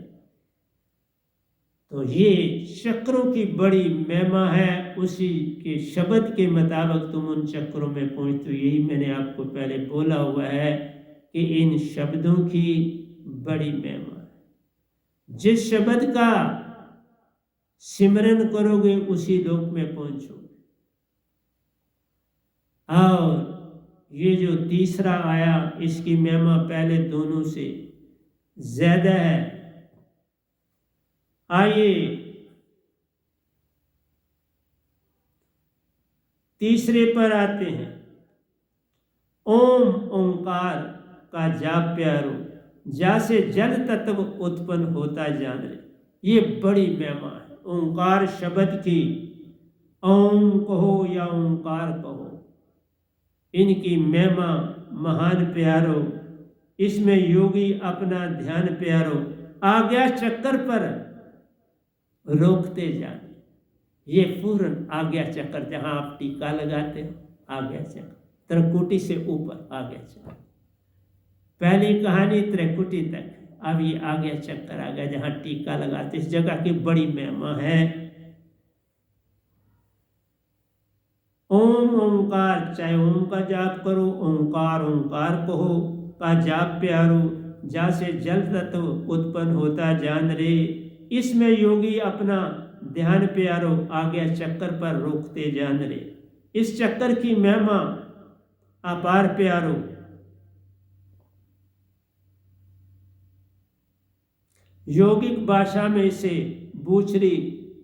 तो ये चक्रों की बड़ी महिमा है, उसी के शब्द के मुताबिक तुम उन चक्रों में पहुँचते हो। यही मैंने आपको पहले बोला हुआ है कि इन शब्दों की बड़ी महिमा है। जिस शब्द का सिमरन करोगे उसी लोक में पहुँचोगे। और ये जो तीसरा आया इसकी महिमा पहले दोनों से ज्यादा है। आइए तीसरे पर आते हैं। ओम ओंकार का जाप प्यारो, जैसे जल तत्व उत्पन्न होता जान रे। ये बड़ी महिमा है ओंकार शब्द की। ओम कहो या ओंकार कहो, इनकी महिमा महान प्यारो। इसमें योगी अपना ध्यान प्यारो आज्ञा चक्कर पर रोकते जाने। ये पूर्ण आज्ञा चक्र, जहाँ आप टीका लगाते हो आज्ञा चक्र, त्रिकुटी से ऊपर आज्ञा चक्र। पहली कहानी त्रिकुटी तक, अब ये आज्ञा चक्कर आ गया जहाँ टीका लगाते। इस जगह की बड़ी महिमा है। ओम ओंकार, चाहे ओम का जाप करो, ओंकार ओंकार कहो का जाप प्यारो, जैसे जल तत्व उत्पन्न होता जान रे। इसमें योगी अपना ध्यान प्यारो आज्ञा चक्कर पर रोकते जान रे। इस चक्कर की महिमा अपार प्यारो। योगिक भाषा में इसे बूचरी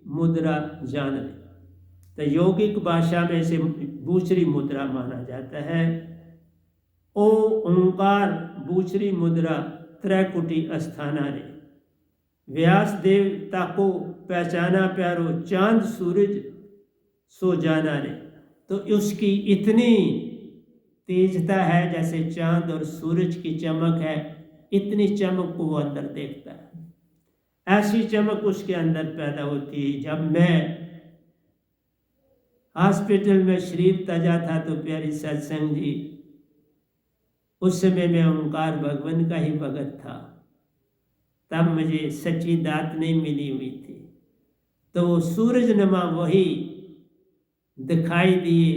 मुद्रा जान रे। तो यौगिक भाषा में से बूचरी मुद्रा माना जाता है। ओ ओंकार बूचरी मुद्रा त्रैकुटी अस्थाना रे। व्यास देवता को पहचाना प्यारो, चांद सूरज सो जाना रे। तो उसकी इतनी तेजता है जैसे चांद और सूरज की चमक है, इतनी चमक को वो अंदर देखता है। ऐसी चमक उसके अंदर पैदा होती है। जब मैं हॉस्पिटल में शरीर तजा था तो प्यारी सत्संग जी, उस समय मैं ओंकार भगवान का ही भगत था। तब मुझे सच्ची दात नहीं मिली हुई थी, तो वो सूरज नमा वही दिखाई दिए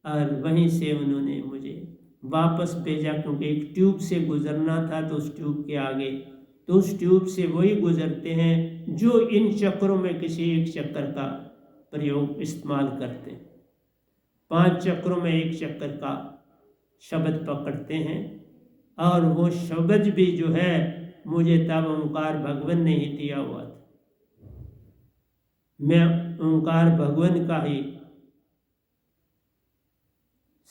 और वहीं से उन्होंने मुझे वापस भेजा, क्योंकि एक ट्यूब से गुजरना था। तो उस ट्यूब के आगे, तो उस ट्यूब से वही गुजरते हैं जो इन चक्रों में किसी एक चक्कर का प्रयोग इस्तेमाल करते हैं। 5 चक्रों में एक चक्कर का शब्द पकड़ते हैं। और वो शब्द भी जो है मुझे तब ओंकार भगवान ने ही दिया हुआ था। मैं ओंकार भगवान का ही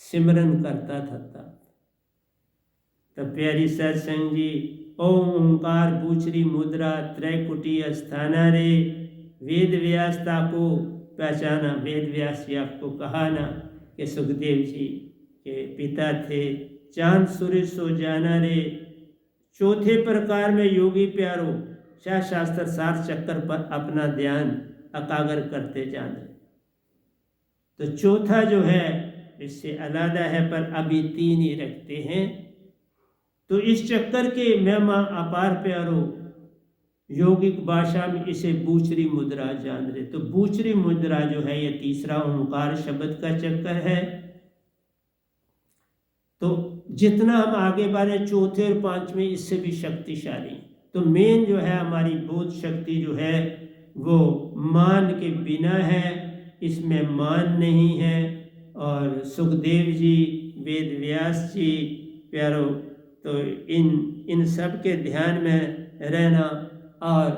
सिमरन करता था तब प्यारी सत्संग जी, ओम ओंकार बूचरी मुद्रा त्रैकुटी अस्थाना रे। वेद व्यासता को पहचाना, वेद व्यास जी आपको कहा ना कि सुखदेव जी के पिता थे। चांद सूर्य सो जाना रे। चौथे प्रकार में योगी प्यारो शाह शास्त्र सार चक्कर पर अपना ध्यान एकाग्र करते जाना। तो चौथा जो है इससे अलग है, पर अभी 3 ही रखते हैं। तो इस चक्कर के महिमा अपार प्यारो, योगिक भाषा में इसे बूचरी मुद्रा जान रहे। तो बूचरी मुद्रा जो है ये तीसरा ओंकार शब्द का चक्कर है। तो जितना हम आगे बढ़े चौथे और 5वें इससे भी शक्तिशाली। तो मेन जो है हमारी बोध शक्ति जो है वो मान के बिना है, इसमें मान नहीं है। और सुखदेव जी, वेद व्यास जी प्यारो, तो इन सब के ध्यान में रहना। और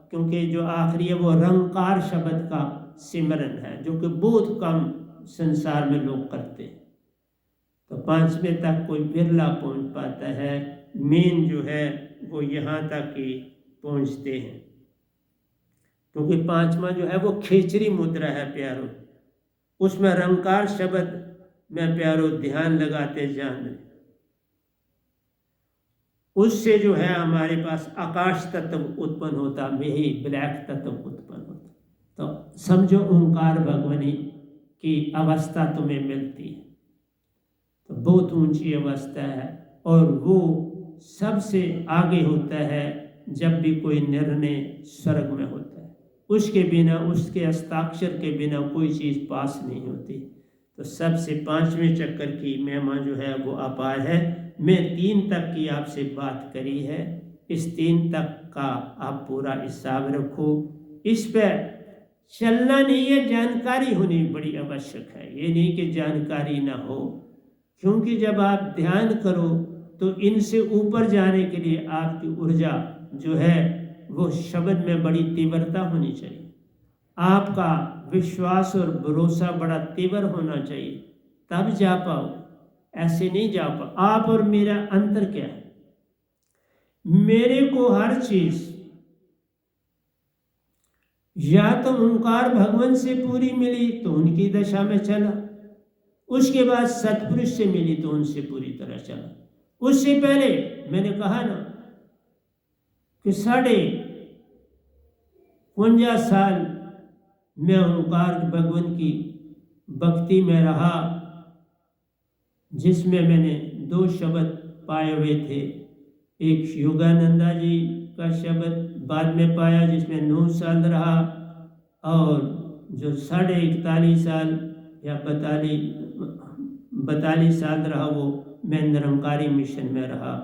क्योंकि जो आखिरी है वो रंकार शब्द का सिमरन है, जो कि बहुत कम संसार में लोग करते हैं। तो 5वें तक कोई बिरला पहुंच पाता है। मेन जो है वो यहाँ तक ही पहुँचते हैं, क्योंकि 5वां जो है वो खेचरी मुद्रा है प्यारो। उसमें रंकार शब्द में प्यारो ध्यान लगाते जान, उससे जो है हमारे पास आकाश तत्व उत्पन्न होता, यही ब्लैक तत्व उत्पन्न होता। तो समझो ओंकार भगवानी की अवस्था तुम्हें मिलती है, तो बहुत ऊंची अवस्था है। और वो सबसे आगे होता है जब भी कोई निर्णय स्वर्ग में होता है। उसके बिना, उसके हस्ताक्षर के बिना कोई चीज़ पास नहीं होती। तो सबसे 5वें चक्कर की महिमा जो है वो अपार है। मैं 3 तक की आपसे बात करी है, इस 3 तक का आप पूरा हिसाब रखो। इस पर चलना नहीं है, जानकारी होनी बड़ी आवश्यक है। ये नहीं कि जानकारी ना हो, क्योंकि जब आप ध्यान करो तो इनसे ऊपर जाने के लिए आपकी ऊर्जा जो है वो शब्द में बड़ी तीव्रता होनी चाहिए। आपका विश्वास और भरोसा बड़ा तीव्र होना चाहिए, तब जा पाओ। ऐसे नहीं जा पाओ। आप और मेरा अंतर क्या है? मेरे को हर चीज या तो ओंकार भगवान से पूरी मिली तो उनकी दशा में चला, उसके बाद सतपुरुष से मिली तो उनसे पूरी तरह चला। उससे पहले मैंने कहा ना कि 52 साल मैं ओंकार भगवान की भक्ति में रहा, जिसमें मैंने 2 शब्द पाए हुए थे। एक योगानंदा जी का शब्द बाद में पाया, जिसमें 9 साल रहा, और जो 41 साल या 42 साल रहा वो मैं निरंकारी मिशन में रहा।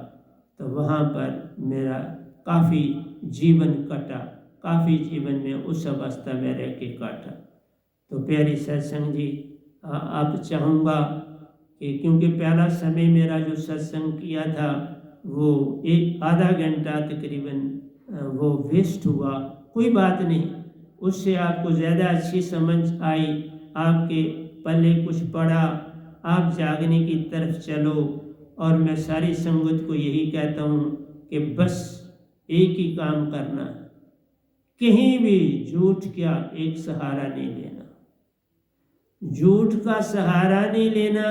तो वहाँ पर मेरा काफ़ी जीवन कटा, काफ़ी जीवन में उस अवस्था में रह के काटा। तो प्यारी सत्संग जी, आप चाहूँगा कि क्योंकि पहला समय मेरा जो सत्संग किया था वो आधा घंटा तकरीबन वो वेस्ट हुआ, कोई बात नहीं, उससे आपको ज़्यादा अच्छी समझ आई, आपके पल्ले कुछ पड़ा, आप जागने की तरफ चलो। और मैं सारी संगत को यही कहता हूँ कि बस एक ही काम करना, कहीं भी झूठ का एक सहारा नहीं लेना, झूठ का सहारा नहीं लेना,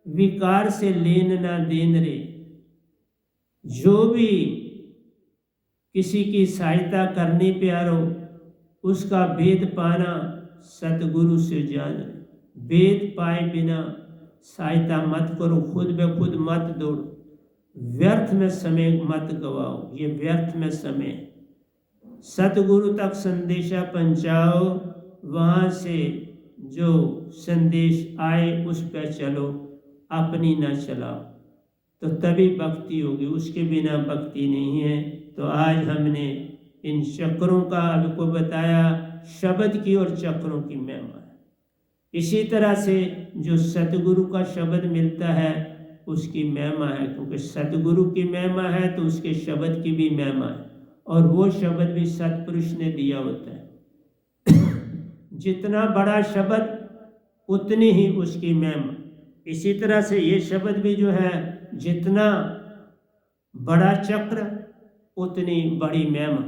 विकार से लेन ना देन रे। जो भी किसी की सहायता करने प्यारो, उसका भेद पाना सतगुरु से जान। भेद पाए बिना सहायता मत करो, खुद ब खुद मत दौड़ो, व्यर्थ में समय मत गवाओ, ये व्यर्थ में समय। सतगुरु तक संदेशा पहुंचाओ, वहाँ से जो संदेश आए उस पर चलो, अपनी ना चलाओ, तो तभी भक्ति होगी, उसके बिना भक्ति नहीं है। तो आज हमने इन चक्रों का आपको बताया, शब्द की और चक्रों की महिमा है। इसी तरह से जो सतगुरु का शब्द मिलता है उसकी महिमा है, क्योंकि सतगुरु की महिमा है तो उसके शब्द की भी महिमा है, और वो शब्द भी सतपुरुष ने दिया होता है। जितना बड़ा शब्द उतनी ही उसकी महिमा। इसी तरह से ये शब्द भी जो है, जितना बड़ा चक्र उतनी बड़ी महिमा,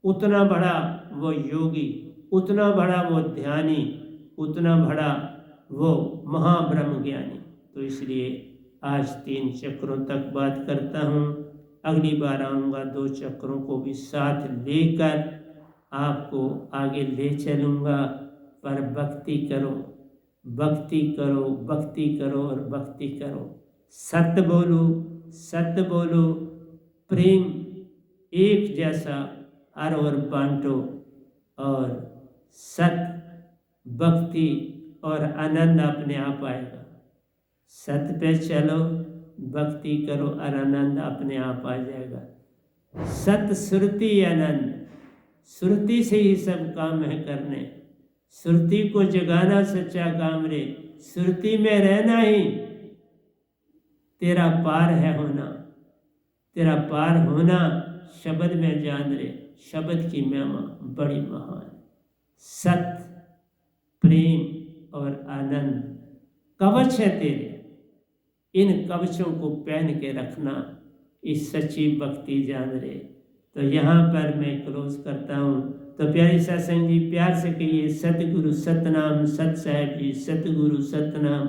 उतना बड़ा वो योगी, उतना बड़ा वो ध्यानी, उतना बड़ा वो महाब्रह्म ज्ञानी। तो इसलिए आज 3 चक्रों तक बात करता हूँ। अगली बार आऊँगा 2 चक्रों को भी साथ लेकर आपको आगे ले चलूँगा। पर भक्ति करो, भक्ति करो, भक्ति करो और भक्ति करो। सत्य बोलो, सत्य बोलो, प्रेम एक जैसा हर ओर बांटो, और सत्य, भक्ति और आनंद अपने आप आएगा। सत्य पे चलो, भक्ति करो और आनंद अपने आप आ जाएगा। सत्य श्रुति आनंद, श्रुति से ही सब काम है करने। श्रुति को जगाना सच्चा काम रे, श्रुति में रहना ही तेरा पार है होना, तेरा पार होना शब्द में जान रे। शब्द की महिमा बड़ी महान। सत्य, प्रेम और आनंद कवच है तेरे। इन कवचों को पहन के रखना, इस सच्ची भक्ति जान रे। तो यहाँ पर मैं क्लोज करता हूँ। तो प्यारे सत्संग जी, प्यार से कहिए सतगुरु सतनाम सत साहिब जी, सतगुरु सतनाम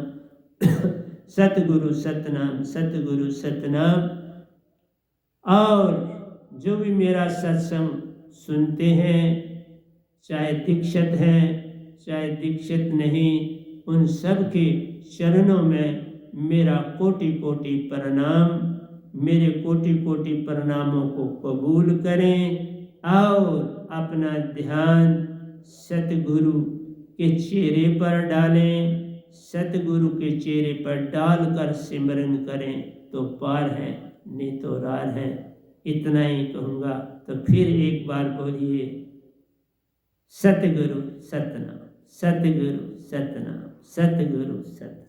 सतगुरु सतनाम, सतगुरु सतनाम। और जो भी मेरा सत्संग सुनते हैं, चाहे दीक्षित हैं चाहे दीक्षित नहीं, उन सब के चरणों में मेरा कोटि कोटि प्रणाम। मेरे कोटि कोटि प्रणामों को कबूल करें और अपना ध्यान सतगुरु के चेहरे पर डालें। सतगुरु के चेहरे पर डालकर सिमरन करें तो पार है, नहीं तो रार है। इतना ही कहूँगा। तो फिर एक बार बोलिए सतगुरु सतनाम, सतगुरु सतनाम, सतगुरु सतनाम।